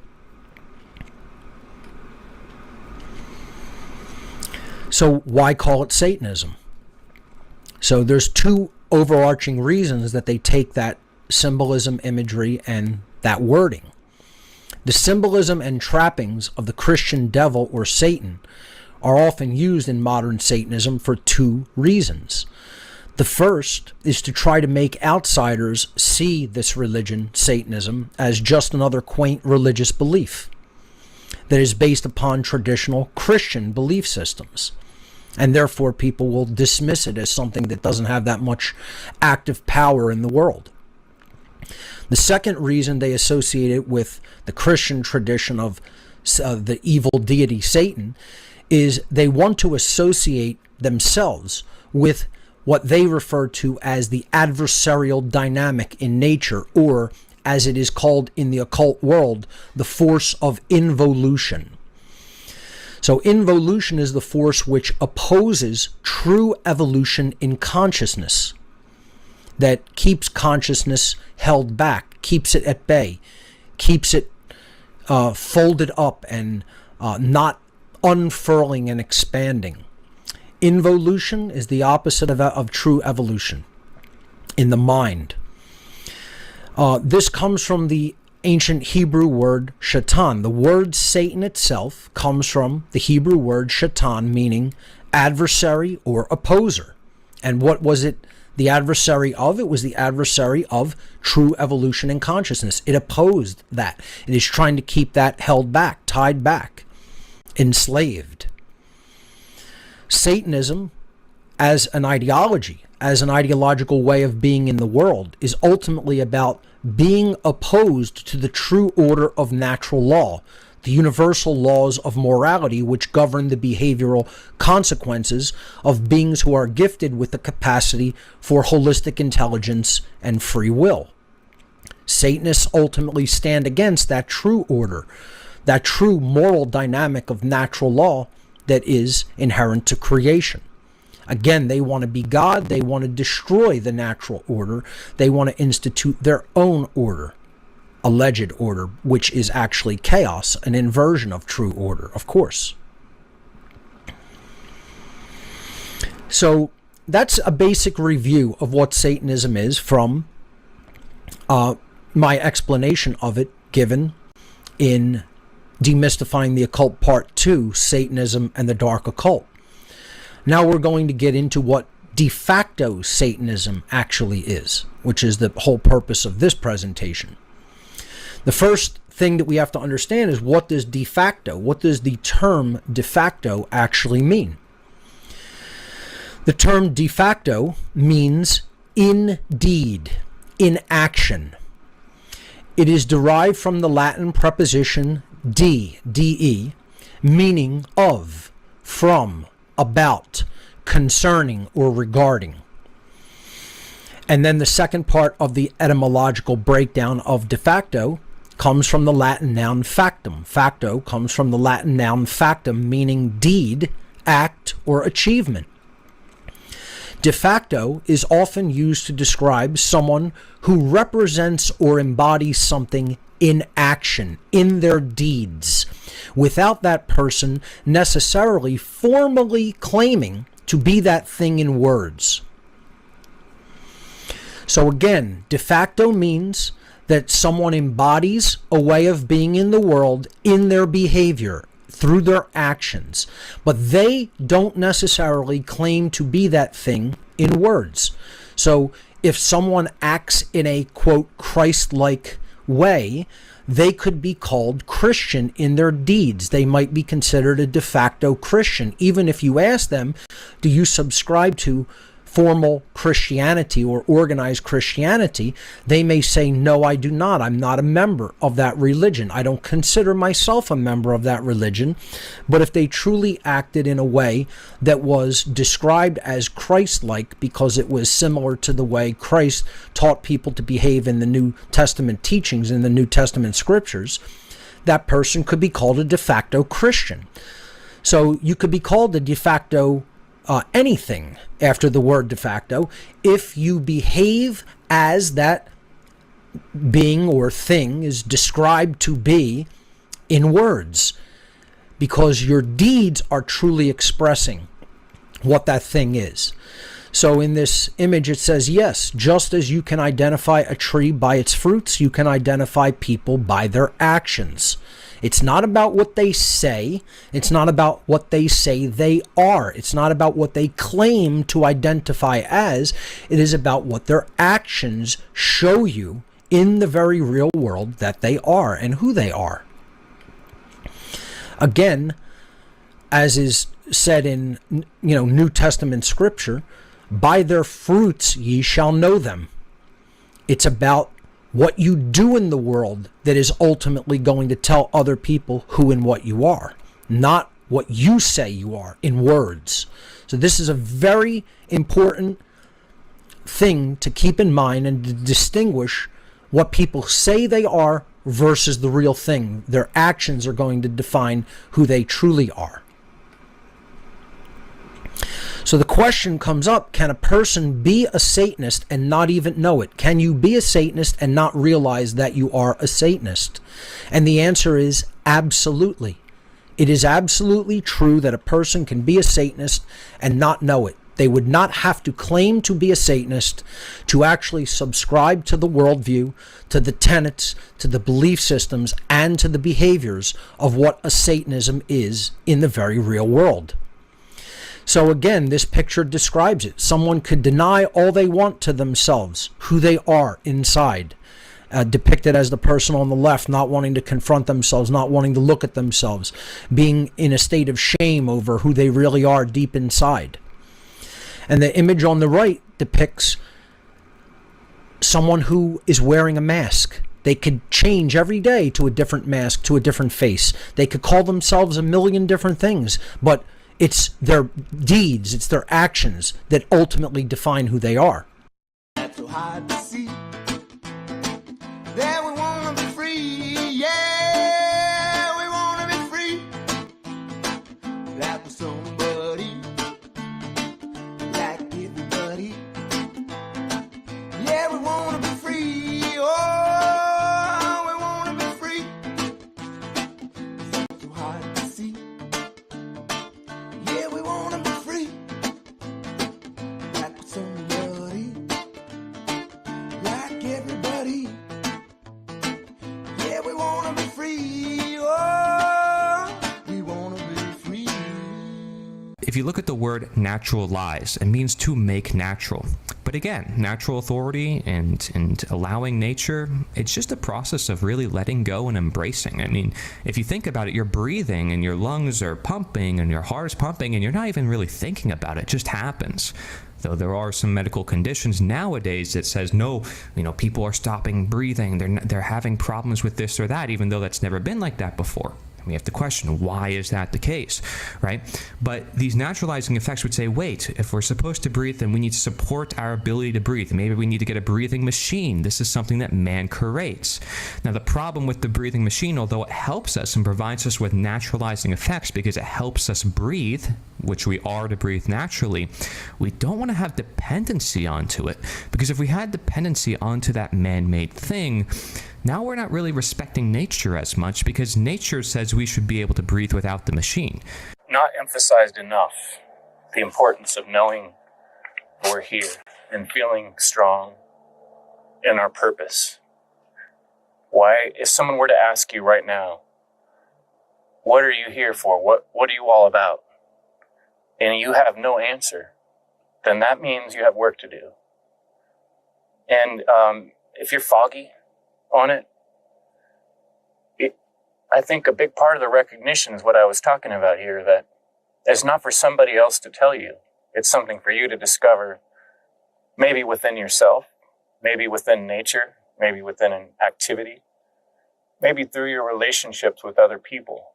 So why call it Satanism? So there's two overarching reasons that they take that symbolism, imagery, and that wording. The symbolism and trappings of the Christian devil or Satan are often used in modern Satanism for two reasons. The first is to try to make outsiders see this religion, Satanism, as just another quaint religious belief that is based upon traditional Christian belief systems. And therefore people will dismiss it as something that doesn't have that much active power in the world. The second reason they associate it with the Christian tradition of the evil deity Satan is they want to associate themselves with what they refer to as the adversarial dynamic in nature, or as it is called in the occult world, the force of involution. So involution is the force which opposes true evolution in consciousness, that keeps consciousness held back, keeps it at bay, keeps it folded up and not unfurling and expanding. Involution is the opposite of true evolution in the mind. This comes from the ancient Hebrew word shaitan. The word Satan itself comes from the Hebrew word shaitan, meaning adversary or opposer. And what was it the adversary of? It was the adversary of true evolution and consciousness. It opposed that. It is trying to keep that held back, tied back, enslaved. Satanism, as an ideology, as an ideological way of being in the world, is ultimately about being opposed to the true order of natural law, the universal laws of morality which govern the behavioral consequences of beings who are gifted with the capacity for holistic intelligence and free will. Satanists ultimately stand against that true order, that true moral dynamic of natural law that is inherent to creation. Again, they want to be God. They want to destroy the natural order. They want to institute their own order, alleged order, which is actually chaos, an inversion of true order, of course. So that's a basic review of what Satanism is from my explanation of it given in Demystifying the Occult Part 2, Satanism and the Dark Occult. Now we're going to get into what de facto Satanism actually is, which is the whole purpose of this presentation. The first thing that we have to understand is, what does de facto, what does the term de facto actually mean? The term de facto means in deed, in action. It is derived from the Latin preposition de, meaning of, from, about, concerning, or regarding. And then the second part of the etymological breakdown of de facto comes from the Latin noun factum. Facto comes from the Latin noun factum, meaning deed, act, or achievement. De facto is often used to describe someone who represents or embodies something in action, in their deeds, without that person necessarily formally claiming to be that thing in words. So again, de facto means that someone embodies a way of being in the world in their behavior, through their actions, but they don't necessarily claim to be that thing in words. So if someone acts in a, quote, Christ-like way, they could be called Christian in their deeds. They might be considered a de facto Christian. Even if you ask them, do you subscribe to formal Christianity or organized Christianity, they may say, no, I do not. I'm not a member of that religion. I don't consider myself a member of that religion. But if they truly acted in a way that was described as Christ-like, because it was similar to the way Christ taught people to behave in the New Testament teachings, in the New Testament scriptures, that person could be called a de facto Christian. So you could be called a de facto anything after the word de facto if you behave as that being or thing is described to be in words, because your deeds are truly expressing what that thing is. So in this image it says, yes, just as you can identify a tree by its fruits, you can identify people by their actions. It's not about what they say. It's not about what they say they are. It's not about what they claim to identify as. It is about what their actions show you in the very real world that they are and who they are. Again, as is said in New Testament scripture, by their fruits ye shall know them. It's about what you do in the world that is ultimately going to tell other people who and what you are, not what you say you are in words. So this is a very important thing to keep in mind and to distinguish what people say they are versus the real thing. Their actions are going to define who they truly are. So the question comes up, can a person be a Satanist and not even know it? Can you be a Satanist and not realize that you are a Satanist? And the answer is absolutely. It is absolutely true that a person can be a Satanist and not know it. They would not have to claim to be a Satanist to actually subscribe to the worldview, to the tenets, to the belief systems, and to the behaviors of what a Satanism is in the very real world. So again, this picture describes it. Someone could deny all they want to themselves, who they are inside. Depicted as the person on the left not wanting to confront themselves, not wanting to look at themselves, being in a state of shame over who they really are deep inside. And the image on the right depicts someone who is wearing a mask. They could change every day to a different mask, to a different face. They could call themselves a million different things, but it's their deeds, it's their actions that ultimately define who they are. That's so hard to see that we want to be free. Yeah, we want to be free. Like with somebody, like everybody. Yeah, we want to be free. Oh, we want to be free. It's so hard to see. Yeah, we want to be free. Like with somebody, like everybody. Yeah, we want to be free. Oh, we want to be free. If you look at the word naturalize, it means to make natural. But again, natural authority and allowing nature, it's just a process of really letting go and embracing. I mean, if you think about it, you're breathing and your lungs are pumping and your heart is pumping and you're not even really thinking about it. It just happens. Though there are some medical conditions nowadays that says, no, people are stopping breathing. They're having problems with this or that, even though that's never been like that before. We have to question, why is that the case, right? But these naturalizing effects would say, wait, if we're supposed to breathe, then we need to support our ability to breathe. Maybe we need to get a breathing machine. This is something that man creates. Now, the problem with the breathing machine, although it helps us and provides us with naturalizing effects because it helps us breathe, which we are to breathe naturally, we don't want to have dependency onto it. Because if we had dependency onto that man-made thing, now we're not really respecting nature as much because nature says we should be able to breathe without the machine. Not emphasized enough the importance of knowing we're here and feeling strong in our purpose. Why, if someone were to ask you right now, what are you here for? What are you all about? And you have no answer, then that means you have work to do. And if you're foggy on it, I think a big part of the recognition is what I was talking about here, that it's not for somebody else to tell you. It's something for you to discover, maybe within yourself, maybe within nature, maybe within an activity, maybe through your relationships with other people.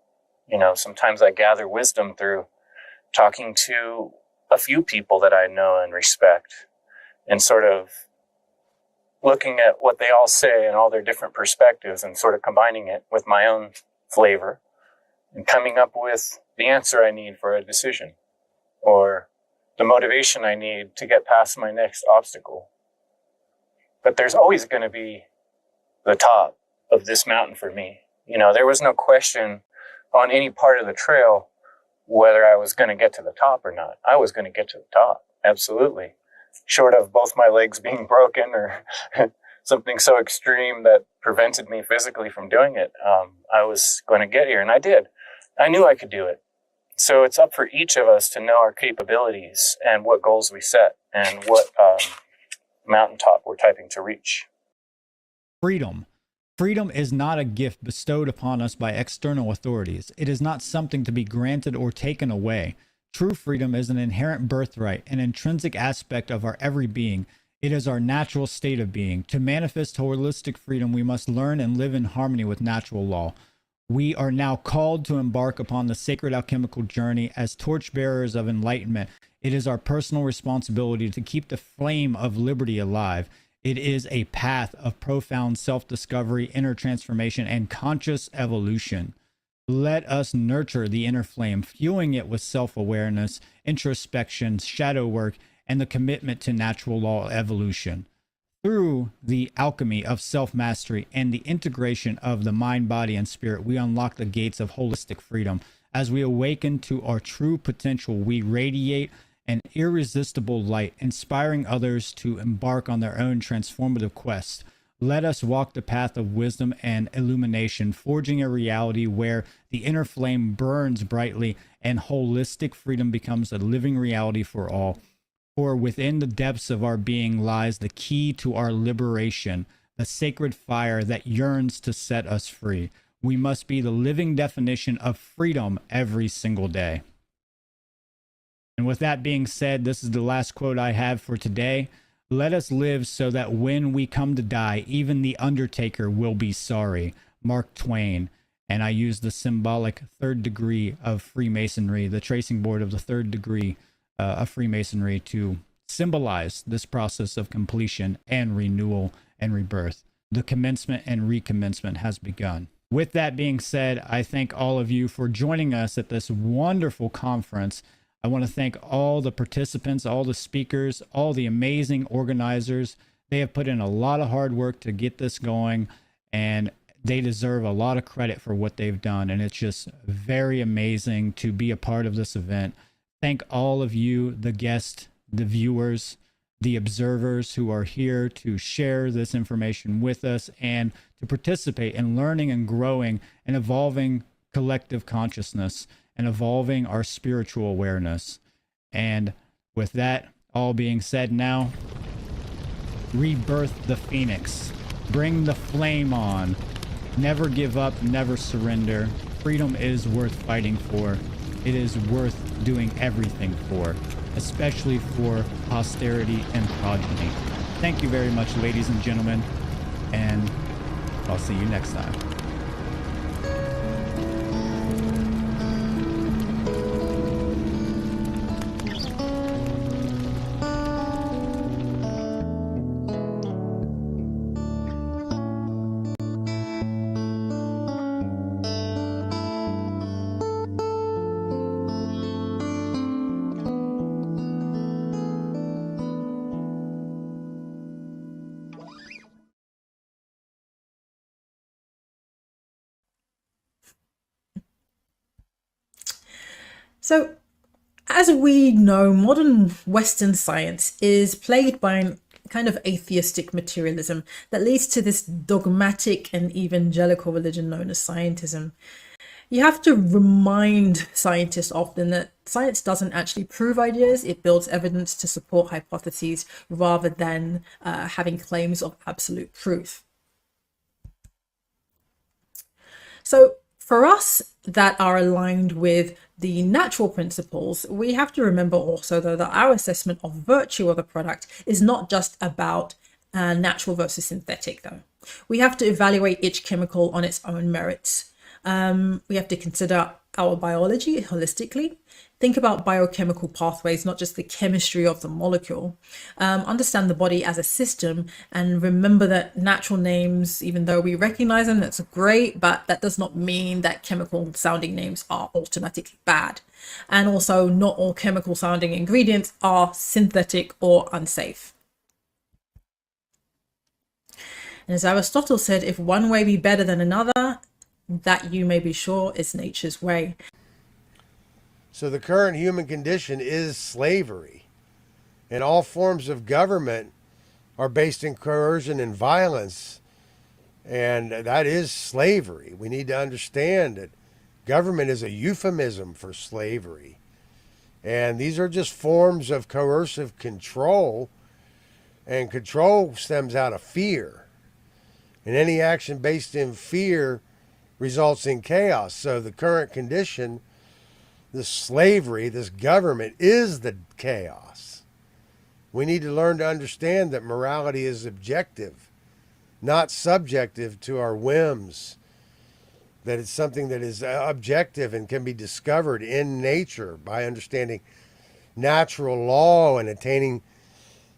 Sometimes I gather wisdom through talking to a few people that I know and respect and sort of looking at what they all say and all their different perspectives and sort of combining it with my own flavor and coming up with the answer I need for a decision or the motivation I need to get past my next obstacle. But there's always going to be the top of this mountain for me. There was no question on any part of the trail whether I was going to get to the top or not. I was going to get to the top, absolutely. Short of both my legs being broken or something so extreme that prevented me physically from doing it, I was going to get here, and I did. I knew I could do it. So it's up for each of us to know our capabilities and what goals we set and what mountaintop we're typing to reach. Freedom. Freedom is not a gift bestowed upon us by external authorities. It is not something to be granted or taken away. True freedom is an inherent birthright, an intrinsic aspect of our every being. It is our natural state of being. To manifest holistic freedom, we must learn and live in harmony with natural law. We are now called to embark upon the sacred alchemical journey as torchbearers of enlightenment. It is our personal responsibility to keep the flame of liberty alive. It is a path of profound self-discovery, inner transformation, and conscious evolution. Let us nurture the inner flame, fueling it with self-awareness, introspection, shadow work, and the commitment to natural law evolution. Through the alchemy of self-mastery and the integration of the mind, body, and spirit, we unlock the gates of holistic freedom. As we awaken to our true potential, we radiate an irresistible light, inspiring others to embark on their own transformative quest. Let us walk the path of wisdom and illumination, forging a reality where the inner flame burns brightly and holistic freedom becomes a living reality for all. For within the depths of our being lies the key to our liberation, the sacred fire that yearns to set us free. We must be the living definition of freedom every single day. And with that being said, this is the last quote I have for today. Let us live so that when we come to die, even the undertaker will be sorry. Mark Twain. And I use the symbolic third degree of Freemasonry, the tracing board of the third degree of Freemasonry, to symbolize this process of completion and renewal and rebirth. The commencement and recommencement has begun. With that being said, I thank all of you for joining us at this wonderful conference. I want to thank all the participants, all the speakers, all the amazing organizers. They have put in a lot of hard work to get this going, and they deserve a lot of credit for what they've done. And it's just very amazing to be a part of this event. Thank all of you, the guests, the viewers, the observers who are here to share this information with us and to participate in learning and growing and evolving collective consciousness and evolving our spiritual awareness. And with that all being said now, rebirth the phoenix. Bring the flame on. Never give up, never surrender. Freedom is worth fighting for. It is worth doing everything for, especially for posterity and progeny. Thank you very much, ladies and gentlemen, and I'll see you next time. So, as we know, modern Western science is plagued by an kind of atheistic materialism that leads to this dogmatic and evangelical religion known as scientism. You have to remind scientists often that science doesn't actually prove ideas, it builds evidence to support hypotheses rather than having claims of absolute truth. So, for us that are aligned with the natural principles, we have to remember also, though, that our assessment of virtue of the product is not just about natural versus synthetic, though. We have to evaluate each chemical on its own merits. We have to consider our biology holistically, think about biochemical pathways, not just the chemistry of the molecule, understand the body as a system, and remember that natural names, even though we recognize them, that's great, but that does not mean that chemical sounding names are automatically bad. And also, not all chemical sounding ingredients are synthetic or unsafe. And as Aristotle said, if one way be better than another, that you may be sure is nature's way. So the current human condition is slavery, and all forms of government are based in coercion and violence, and that is slavery. We need to understand that government is a euphemism for slavery, and these are just forms of coercive control, and control stems out of fear, and any action based in fear results in chaos. So the current condition, this slavery, this government, is the chaos. We need to learn to understand that morality is objective, not subjective to our whims, that it's something that is objective and can be discovered in nature by understanding natural law and attaining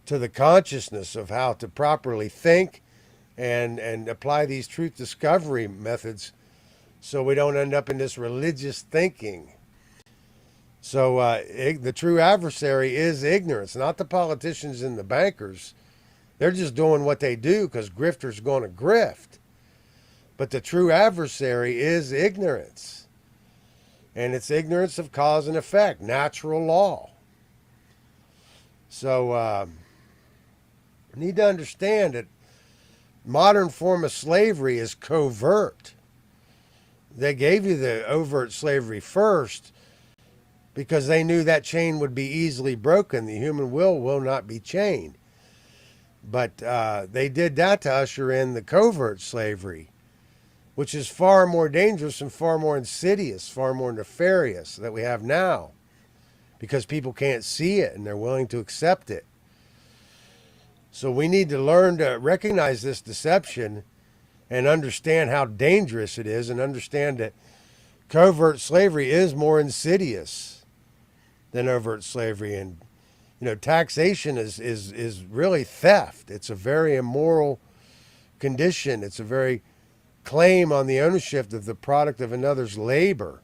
to the consciousness of how to properly think and apply these truth discovery methods, so we don't end up in this religious thinking. So the true adversary is ignorance, not the politicians and the bankers. They're just doing what they do because grifters going to grift. But the true adversary is ignorance. And it's ignorance of cause and effect, natural law. So we need to understand that modern form of slavery is covert. They gave you the overt slavery first because they knew that chain would be easily broken. The human will not be chained. But they did that to usher in the covert slavery, which is far more dangerous and far more insidious, far more nefarious that we have now, because people can't see it and they're willing to accept it. So we need to learn to recognize this deception and understand how dangerous it is, and understand that covert slavery is more insidious than overt slavery. And taxation is really theft. It's a very immoral condition. It's a very claim on the ownership of the product of another's labor.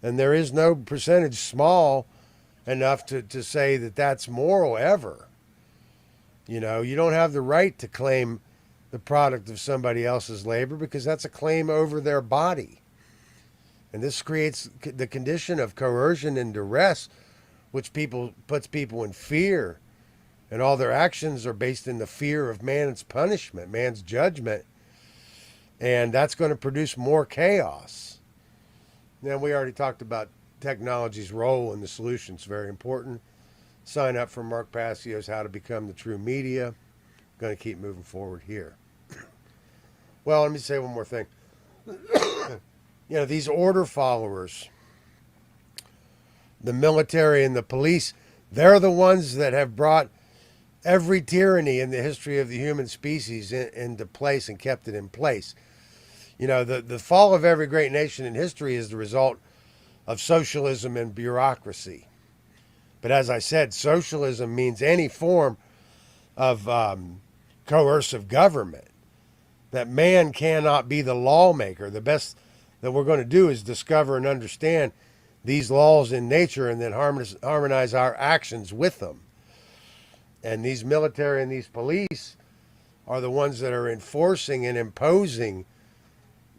And there is no percentage small enough to say that that's moral ever. You don't have the right to claim the product of somebody else's labor, because that's a claim over their body. And this creates the condition of coercion and duress, which puts people in fear. And all their actions are based in the fear of man's punishment, man's judgment. And that's going to produce more chaos. Now, we already talked about technology's role in the solution. It's very important. Sign up for Mark Passio's How to Become the True Media. Going to keep moving forward here. Well, let me say one more thing. These order followers, the military and the police, they're the ones that have brought every tyranny in the history of the human species into place and kept it in place. The fall of every great nation in history is the result of socialism and bureaucracy. But as I said, socialism means any form of coercive government, that man cannot be the lawmaker. The best that we're going to do is discover and understand these laws in nature, and then harmonize our actions with them. And these military and these police are the ones that are enforcing and imposing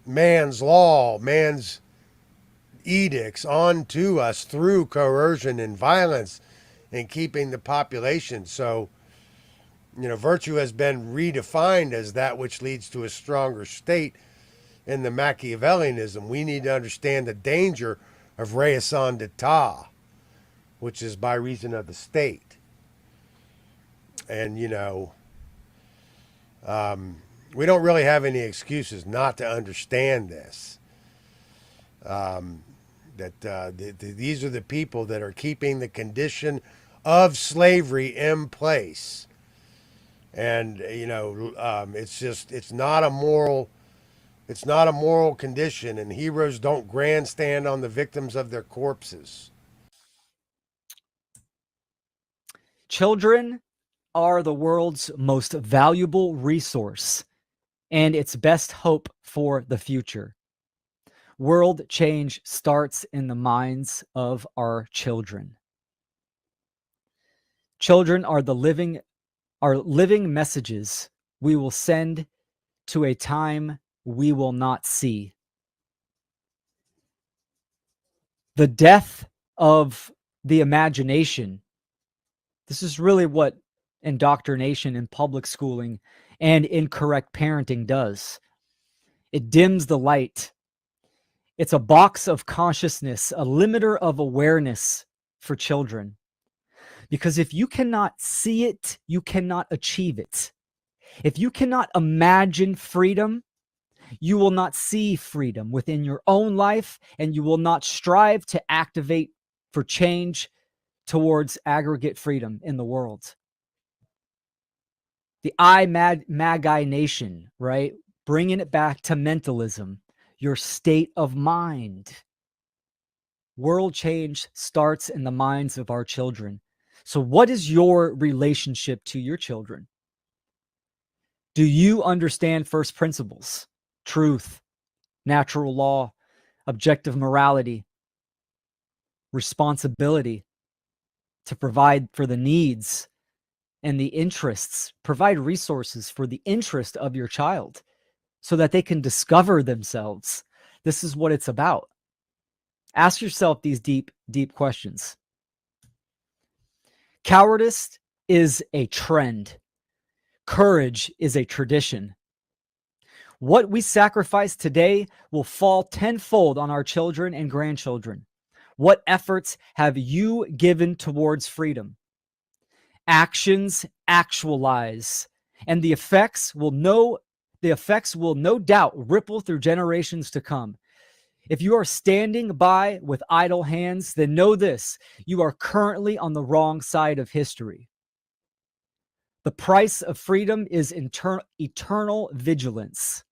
man's law, man's edicts onto us through coercion and violence, and keeping the population. So, virtue has been redefined as that which leads to a stronger state in the Machiavellianism. We need to understand the danger of raison d'etat, which is by reason of the state. And, we don't really have any excuses not to understand this. These are the people that are keeping the condition of slavery in place. And, it's not a moral condition, and heroes don't grandstand on the victims of their corpses. Children are the world's most valuable resource and its best hope for the future. World change starts in the minds of our children. Children are living messages we will send to a time we will not see. The death of the imagination. This is really what indoctrination in public schooling and incorrect parenting does. It dims the light. It's a box of consciousness, a limiter of awareness for children. Because if you cannot see it, you cannot achieve it. If you cannot imagine freedom, you will not see freedom within your own life, and you will not strive to activate for change towards aggregate freedom in the world. The Magi nation, right? Bringing it back to mentalism, your state of mind. World change starts in the minds of our children. So what is your relationship to your children? Do you understand first principles, truth, natural law, objective morality, responsibility to provide for the needs and the interests, provide resources for the interest of your child so that they can discover themselves? This is what it's about. Ask yourself these deep, deep questions. Cowardice is a trend. Courage is a tradition. What we sacrifice today will fall tenfold on our children and grandchildren. What efforts have you given towards freedom? Actions actualize, and the effects will no doubt ripple through generations to come. If you are standing by with idle hands, then know this: you are currently on the wrong side of history. The price of freedom is eternal vigilance.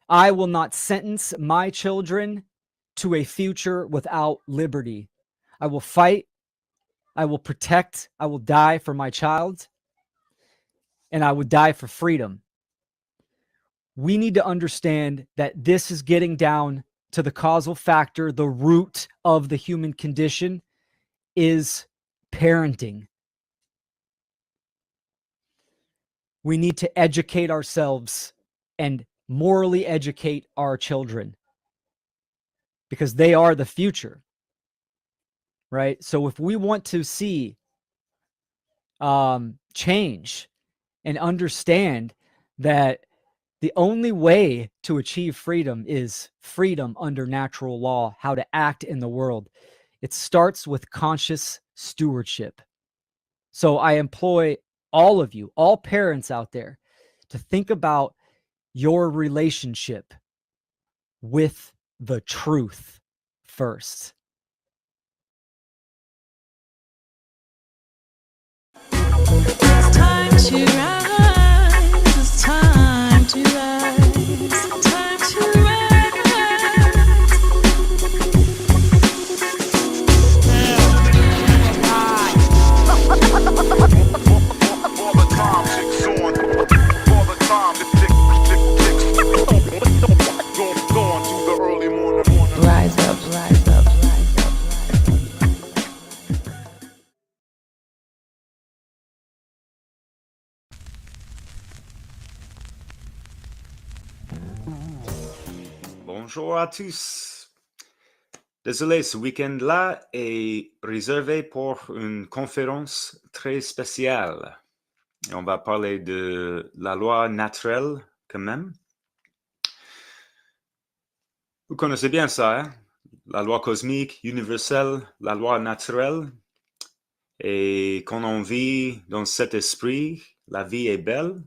I will not sentence my children to a future without liberty. I will fight, I will protect, I will die for my child, and I would die for freedom. We need to understand that this is getting down to the causal factor. The root of the human condition is parenting. We need to educate ourselves and morally educate our children, because they are the future, right? So if we want to see change and understand that the only way to achieve freedom is freedom under natural law, how to act in the world, it starts with conscious stewardship. So I employ all of you, all parents out there, to think about your relationship with the truth first. It's time to rise. It's time to rise. Time to rise. Rise up, rise up, rise up. Bonjour à tous. Désolé, ce week-end-là est réservé pour une conférence très spéciale. Et on va parler de la loi naturelle quand même. Vous connaissez bien ça, hein? La loi cosmique, universelle, la loi naturelle. Et quand on vit dans cet esprit, la vie est belle.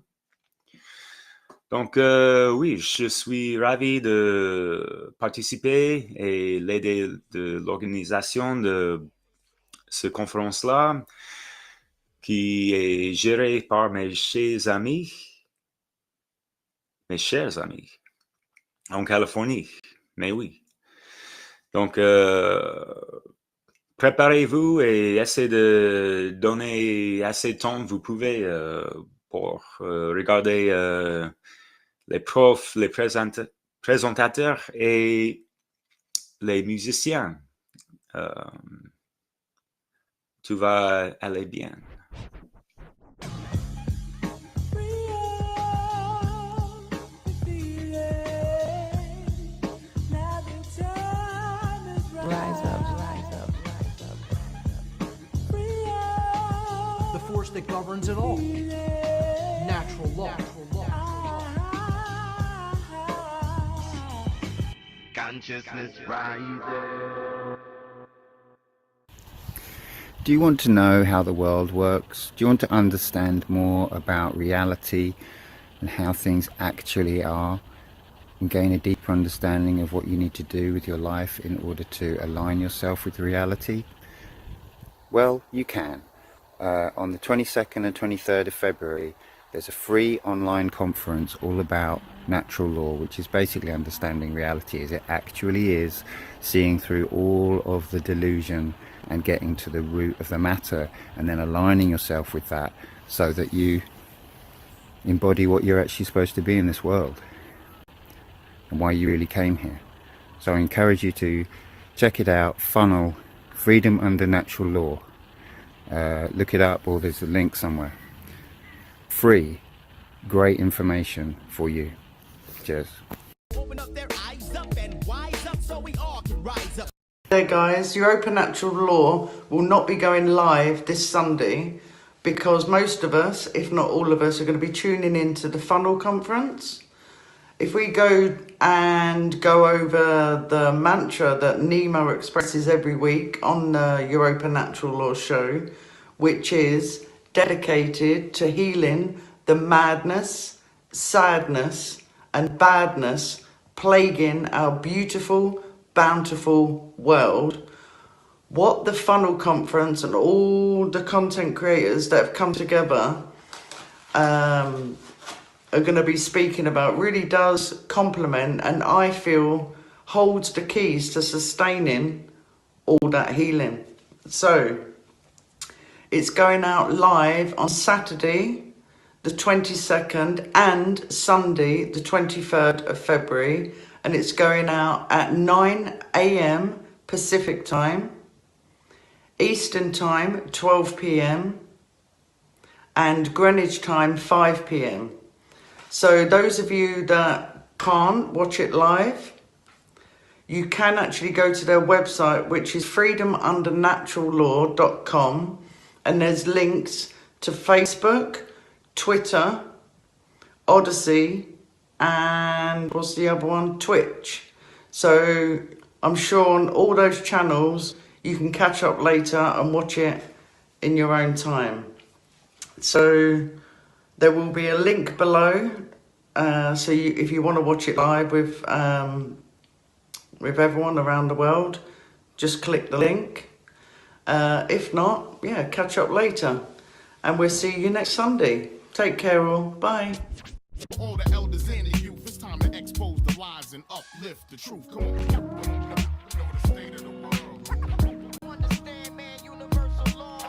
Donc, oui, je suis ravi de participer et l'aider de l'organisation de cette conférence-là, qui est gérée par mes chers amis en Californie. Mais oui. Donc, préparez-vous et essayez de donner assez de temps que vous pouvez pour regarder les profs, les présentateurs et les musiciens. Tout va aller bien. Rise up, rise up, rise up. The force that governs it all. Natural law. Consciousness rising. Do you want to know how the world works? Do you want to understand more about reality and how things actually are, and gain a deeper understanding of what you need to do with your life in order to align yourself with reality? Well, you can. On the 22nd and 23rd of February, there's a free online conference all about natural law, which is basically understanding reality as it actually is, seeing through all of the delusion and getting to the root of the matter, and then aligning yourself with that so that you embody what you're actually supposed to be in this world and why you really came here. So I encourage you to check it out. Funl, Freedom Under Natural Law. Look it up, or there's a link somewhere. Free, great information for you. Cheers. There guys, your Open Natural Law will not be going live this Sunday because most of us, if not all of us, are going to be tuning into the Funl conference. If we go over the mantra that Nemo expresses every week on the Europa Natural Law show, which is dedicated to healing the madness, sadness, and badness plaguing our beautiful, bountiful world, what the Funl conference and all the content creators that have come together are going to be speaking about really does complement, and I feel holds the keys to sustaining all that healing. So it's going out live on Saturday the 22nd and Sunday the 23rd of February, and it's going out at 9 a.m. Pacific time, Eastern time 12 p.m. and Greenwich time 5 p.m. So those of you that can't watch it live, you can actually go to their website, which is freedomundernaturallaw.com, and there's links to Facebook, Twitter, Odyssey, and what's the other one? Twitch. So I'm sure on all those channels you can catch up later and watch it in your own time. So there will be a link below, so if you want to watch it live with everyone around the world, just click the link. If not, yeah, catch up later, and we'll see you next Sunday. Take care all. Bye. All the elders and the youth, it's time to expose the lies and uplift the truth. Come on, know the state of the world. Understand, man, universal law.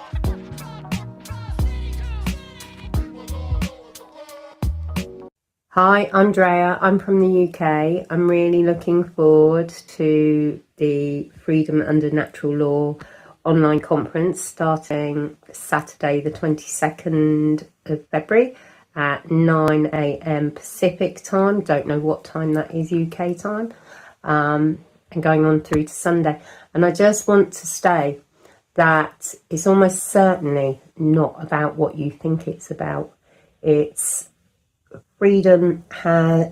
Hi, I'm Drea. I'm from the UK. I'm really looking forward to the Freedom Under Natural Law online conference starting Saturday the 22nd of February at 9 a.m. Pacific time. Don't know what time that is UK time. And going on through to Sunday. And I just want to say that it's almost certainly not about what you think it's about. Freedom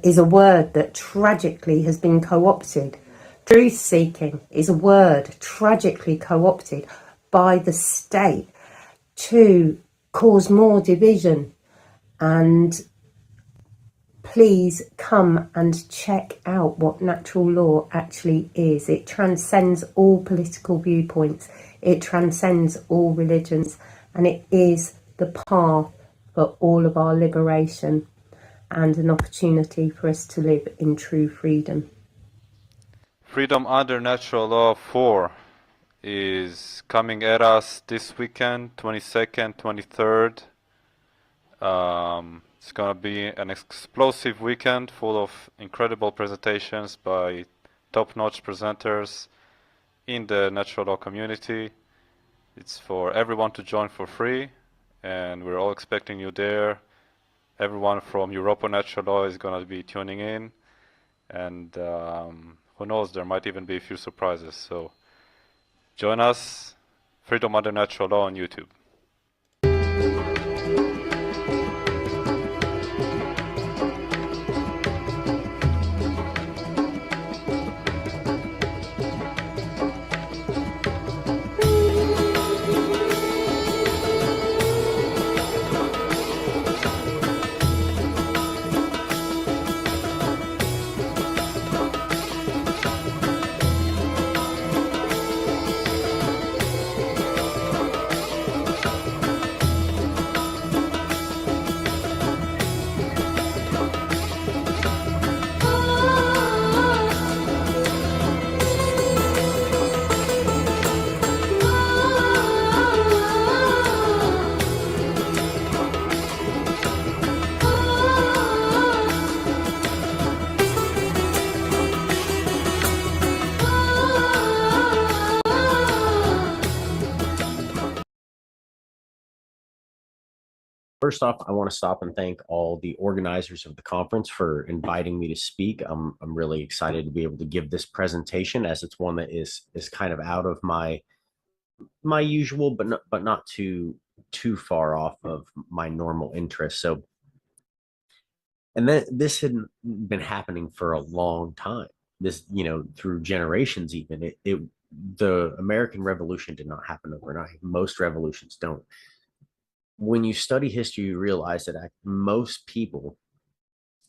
is a word that tragically has been co-opted. Truth-seeking is a word tragically co-opted by the state to cause more division. And please come and check out what natural law actually is. It transcends all political viewpoints. It transcends all religions. And it is the path for all of our liberation and an opportunity for us to live in true freedom. Freedom Under Natural Law 4 is coming at us this weekend, 22nd, 23rd. It's going to be an explosive weekend full of incredible presentations by top-notch presenters in the natural law community. It's for everyone to join for free, and we're all expecting you there. Everyone from Europa Natural Law is going to be tuning in, and who knows, there might even be a few surprises. So join us, Freedom Under Natural Law on YouTube. First off, I want to stop and thank all the organizers of the conference for inviting me to speak. I'm really excited to be able to give this presentation, as it's one that is kind of out of my usual, but not too too far off of my normal interest. So, and then this had been happening for a long time. This, through generations, even the American Revolution did not happen overnight. Most revolutions don't. When you study history, you realize that most people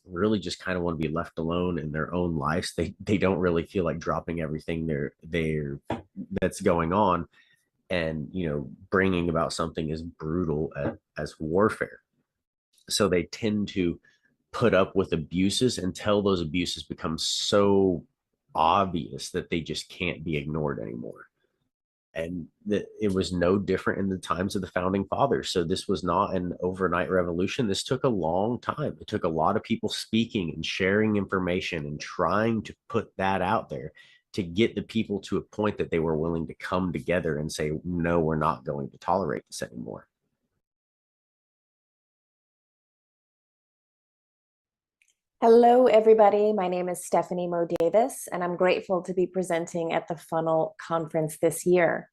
really just kind of want to be left alone in their own lives. They don't really feel like dropping everything that's going on, and bringing about something as brutal as warfare. So they tend to put up with abuses until those abuses become so obvious that they just can't be ignored anymore. And that it was no different in the times of the founding fathers. So this was not an overnight revolution. This took a long time. It took a lot of people speaking and sharing information and trying to put that out there to get the people to a point that they were willing to come together and say, no, we're not going to tolerate this anymore. Hello, everybody. My name is Stephanie Mo Davis, and I'm grateful to be presenting at the Funl conference this year.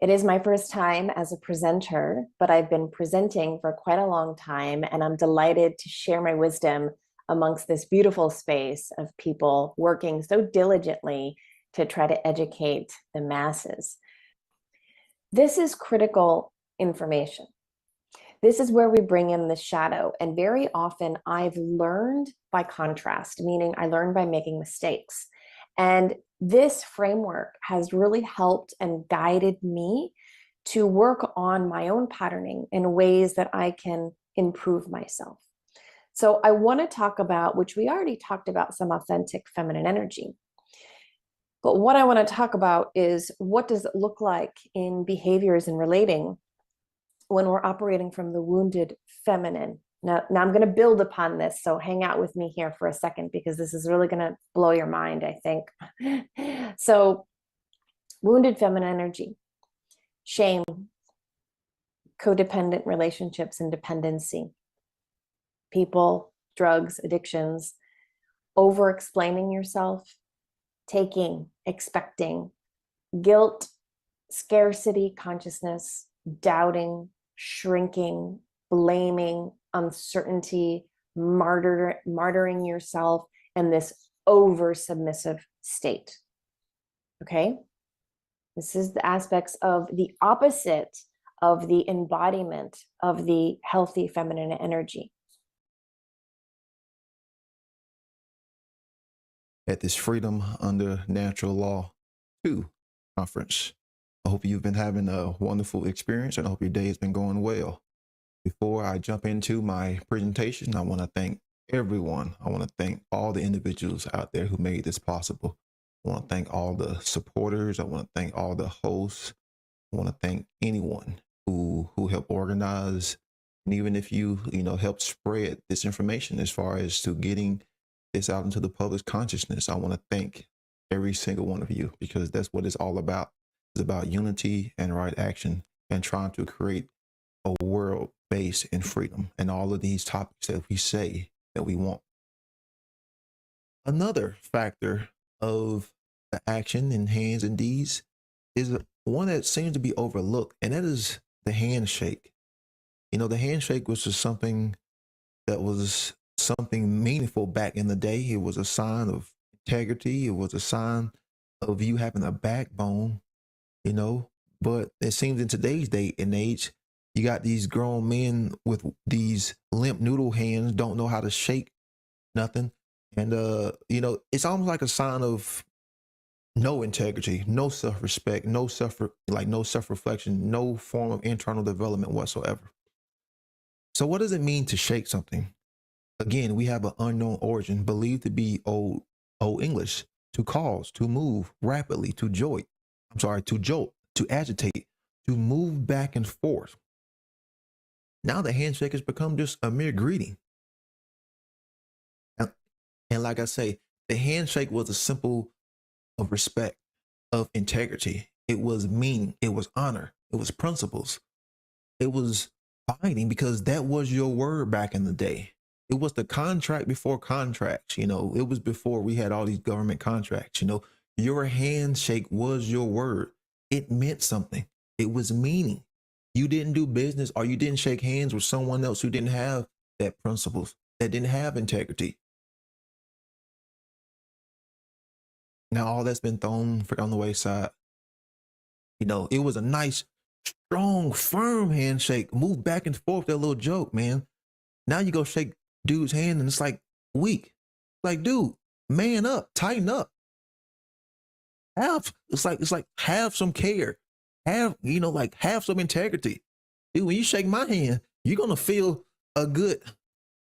It is my first time as a presenter, but I've been presenting for quite a long time, and I'm delighted to share my wisdom amongst this beautiful space of people working so diligently to try to educate the masses. This is critical information. This is where we bring in the shadow. And very often I've learned by contrast, meaning I learned by making mistakes. And this framework has really helped and guided me to work on my own patterning in ways that I can improve myself. So I want to talk about, which we already talked about, some authentic feminine energy. But what I want to talk about is, what does it look like in behaviors and relating when we're operating from the wounded feminine? Now I'm going to build upon this, so hang out with me here for a second, because this is really going to blow your mind, I think. So, wounded feminine energy, shame, codependent relationships and dependency, people, drugs, addictions, over-explaining yourself, taking, expecting, guilt, scarcity consciousness, doubting, shrinking, blaming, uncertainty, martyring yourself, and this over submissive state. Okay? This is the aspects of the opposite of the embodiment of the healthy feminine energy. At this Freedom Under Natural Law 2 conference. I hope you've been having a wonderful experience, and I hope your day has been going well. Before I jump into my presentation, I want to thank everyone. I want to thank all the individuals out there who made this possible. I want to thank all the supporters. I want to thank all the hosts. I want to thank anyone who helped organize, and even if you helped spread this information as far as to getting this out into the public consciousness. I want to thank every single one of you, because that's what it's all about. It's about unity and right action, and trying to create a world based in freedom and all of these topics that we say that we want. Another factor of the action in hands and deeds is one that seems to be overlooked, and that is the handshake. The handshake was just something that was something meaningful back in the day. It was a sign of integrity. It was a sign of you having a backbone, but it seems in today's day and age, you got these grown men with these limp noodle hands, don't know how to shake nothing. And, it's almost like a sign of no integrity, no self-respect, no self-reflection, no form of internal development whatsoever. So what does it mean to shake something? Again, we have an unknown origin, believed to be old English, to cause, to move rapidly, to jolt, to agitate, to move back and forth. Now the handshake has become just a mere greeting. And like I say, the handshake was a symbol of respect, of integrity. It was meaning, it was honor, it was principles. It was binding, because that was your word back in the day. It was the contract before contracts. It was before we had all these government contracts. Your handshake was your word. It meant something. It was meaning. You didn't do business or you didn't shake hands with someone else who didn't have that principles, that didn't have integrity. Now all that's been thrown on the wayside. You know, it was a nice, strong, firm handshake. Move back and forth, that little joke, man. Now you go shake dude's hand and it's like weak. Like, dude, man up, tighten up. It's like have some care. Have some integrity. Dude, when you shake my hand, you're gonna feel a good,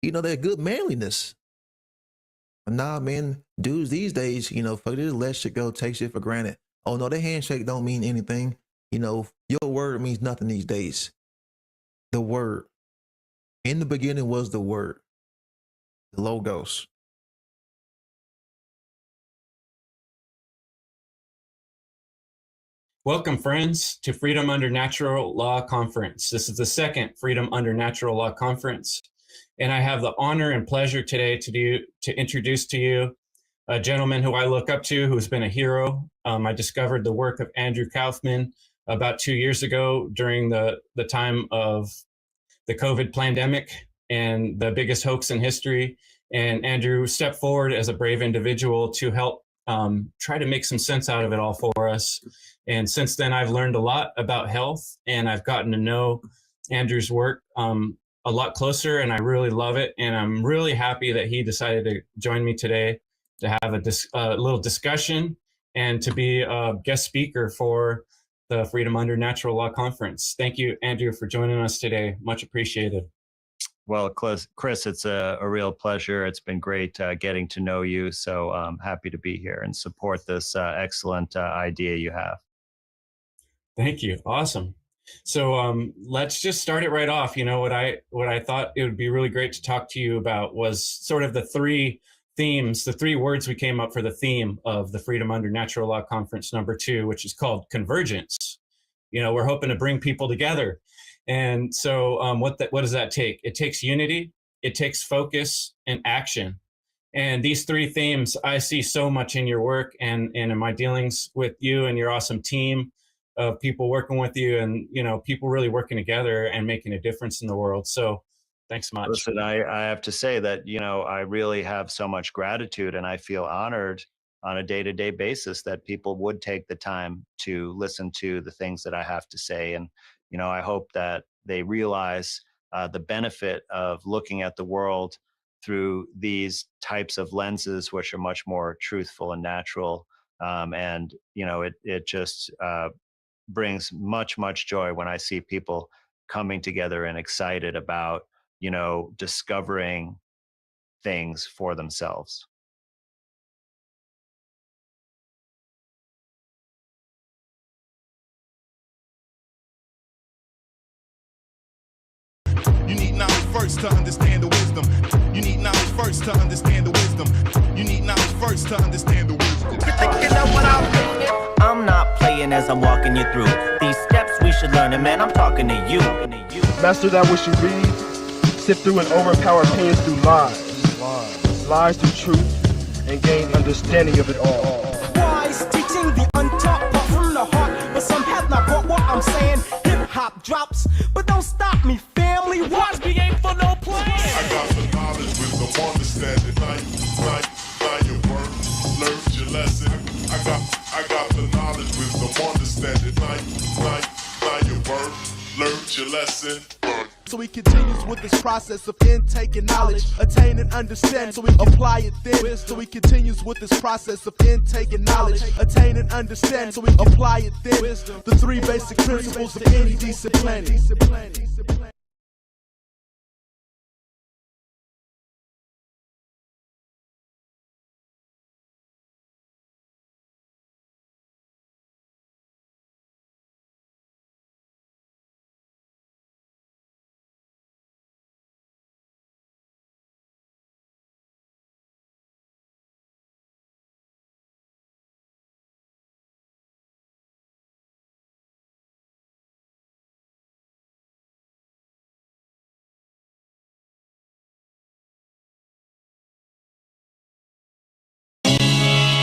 that good manliness. Nah, man, dudes these days, fuck this, let shit go, take shit for granted. Oh no, that handshake don't mean anything. Your word means nothing these days. The word. In the beginning was the word. The logos. Welcome, friends, to Freedom Under Natural Law Conference. This is the second Freedom Under Natural Law Conference, and I have the honor and pleasure today to introduce to you a gentleman who I look up to, who's been a hero. I discovered the work of Andrew Kaufman about 2 years ago during the time of the COVID pandemic and the biggest hoax in history. And Andrew stepped forward as a brave individual to help try to make some sense out of it all for us. And since then, I've learned a lot about health, and I've gotten to know Andrew's work a lot closer, and I really love it. And I'm really happy that he decided to join me today to have a little discussion and to be a guest speaker for the Freedom Under Natural Law Conference. Thank you, Andrew, for joining us today. Much appreciated. Well, Chris, it's a real pleasure. It's been great getting to know you. So I'm happy to be here and support this excellent idea you have. Thank you. Awesome. So let's just start it right off. What I thought it would be really great to talk to you about was sort of the three themes, the three words we came up for the theme of the Freedom Under Natural Law Conference #2, which is called convergence. We're hoping to bring people together. And so what does that take? It takes unity, it takes focus, and action. And these three themes I see so much in your work and in my dealings with you and your awesome team of people working with you, and people really working together and making a difference in the world. So thanks much. Listen, I have to say that, I really have so much gratitude, and I feel honored on a day-to-day basis that people would take the time to listen to the things that I have to say. And, I hope that they realize the benefit of looking at the world through these types of lenses, which are much more truthful and natural. And, it just brings much, much joy when I see people coming together and excited about, discovering things for themselves. You need knowledge first to understand the wisdom. You need knowledge first to understand the wisdom. You need knowledge first to understand the wisdom. You know what I'm not playing as I'm walking you through these steps we should learn, and man, I'm talking to you. Master that which you read, sift through and overpower pains through lies through truth, and gain understanding of it all. Wise teaching the untaught, but from the heart, but some have not caught what I'm saying. Hip hop drops, but don't stop me, family. Watch me ain't for no play. I got the knowledge, wisdom, understanding. Now your work, learned your lesson. I got the knowledge, wisdom, understanding. Now your work, learned your lesson. So he continues with this process of intake and knowledge, attain and understand, so we apply it then. So he continues with this process of intake and knowledge, attain and understand, so we apply it then. The three basic principles of any decent planet.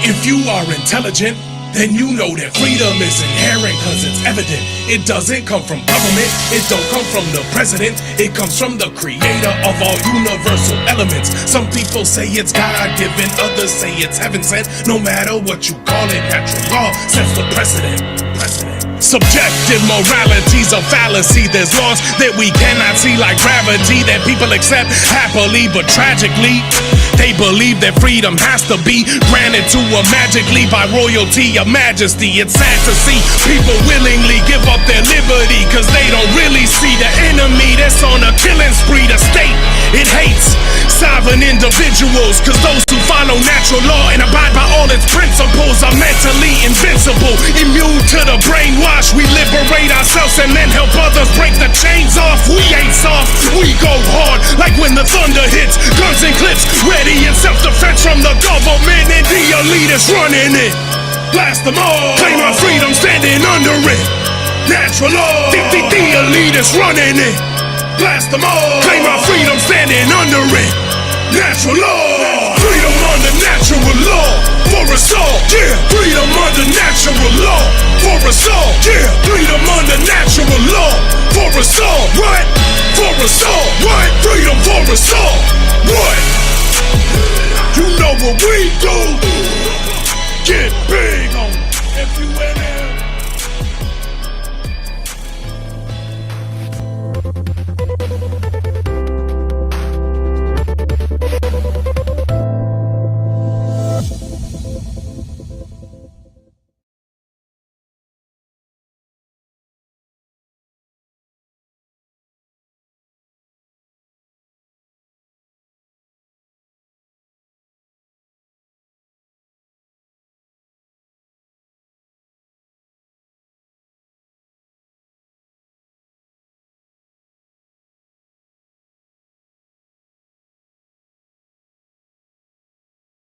If you are intelligent, then you know that freedom is inherent, cause it's evident. It doesn't come from government, it don't come from the president, it comes from the creator of all universal elements. Some people say it's God-given, others say it's heaven sent. No matter what you call it, natural law sets the precedent. Subjective morality's a fallacy. There's laws that we cannot see, like gravity, that people accept happily, but tragically they believe that freedom has to be granted to them magically by royalty or majesty. It's sad to see people willingly give up their liberty, cause they don't really see the enemy that's on a killing spree. The state, it hates sovereign individuals, cause those who follow natural law and abide by all its principles are mentally invincible, immune to the brainwash. We liberate ourselves and then help others break the chains off. We ain't soft, we go hard, like when the thunder hits. Guns and clips, ready in self-defense from the government and the elitists running it. Blast them all, claim our freedom standing under it. Natural law, the elitists running it. Blast them all, claim our freedom standing under it. Natural law, freedom under natural law. For us all, yeah, freedom under natural law. For us all, yeah, freedom under natural law. For us all, what? For us all, what? Freedom for us all, what? You know what we do. Get big on FUNL.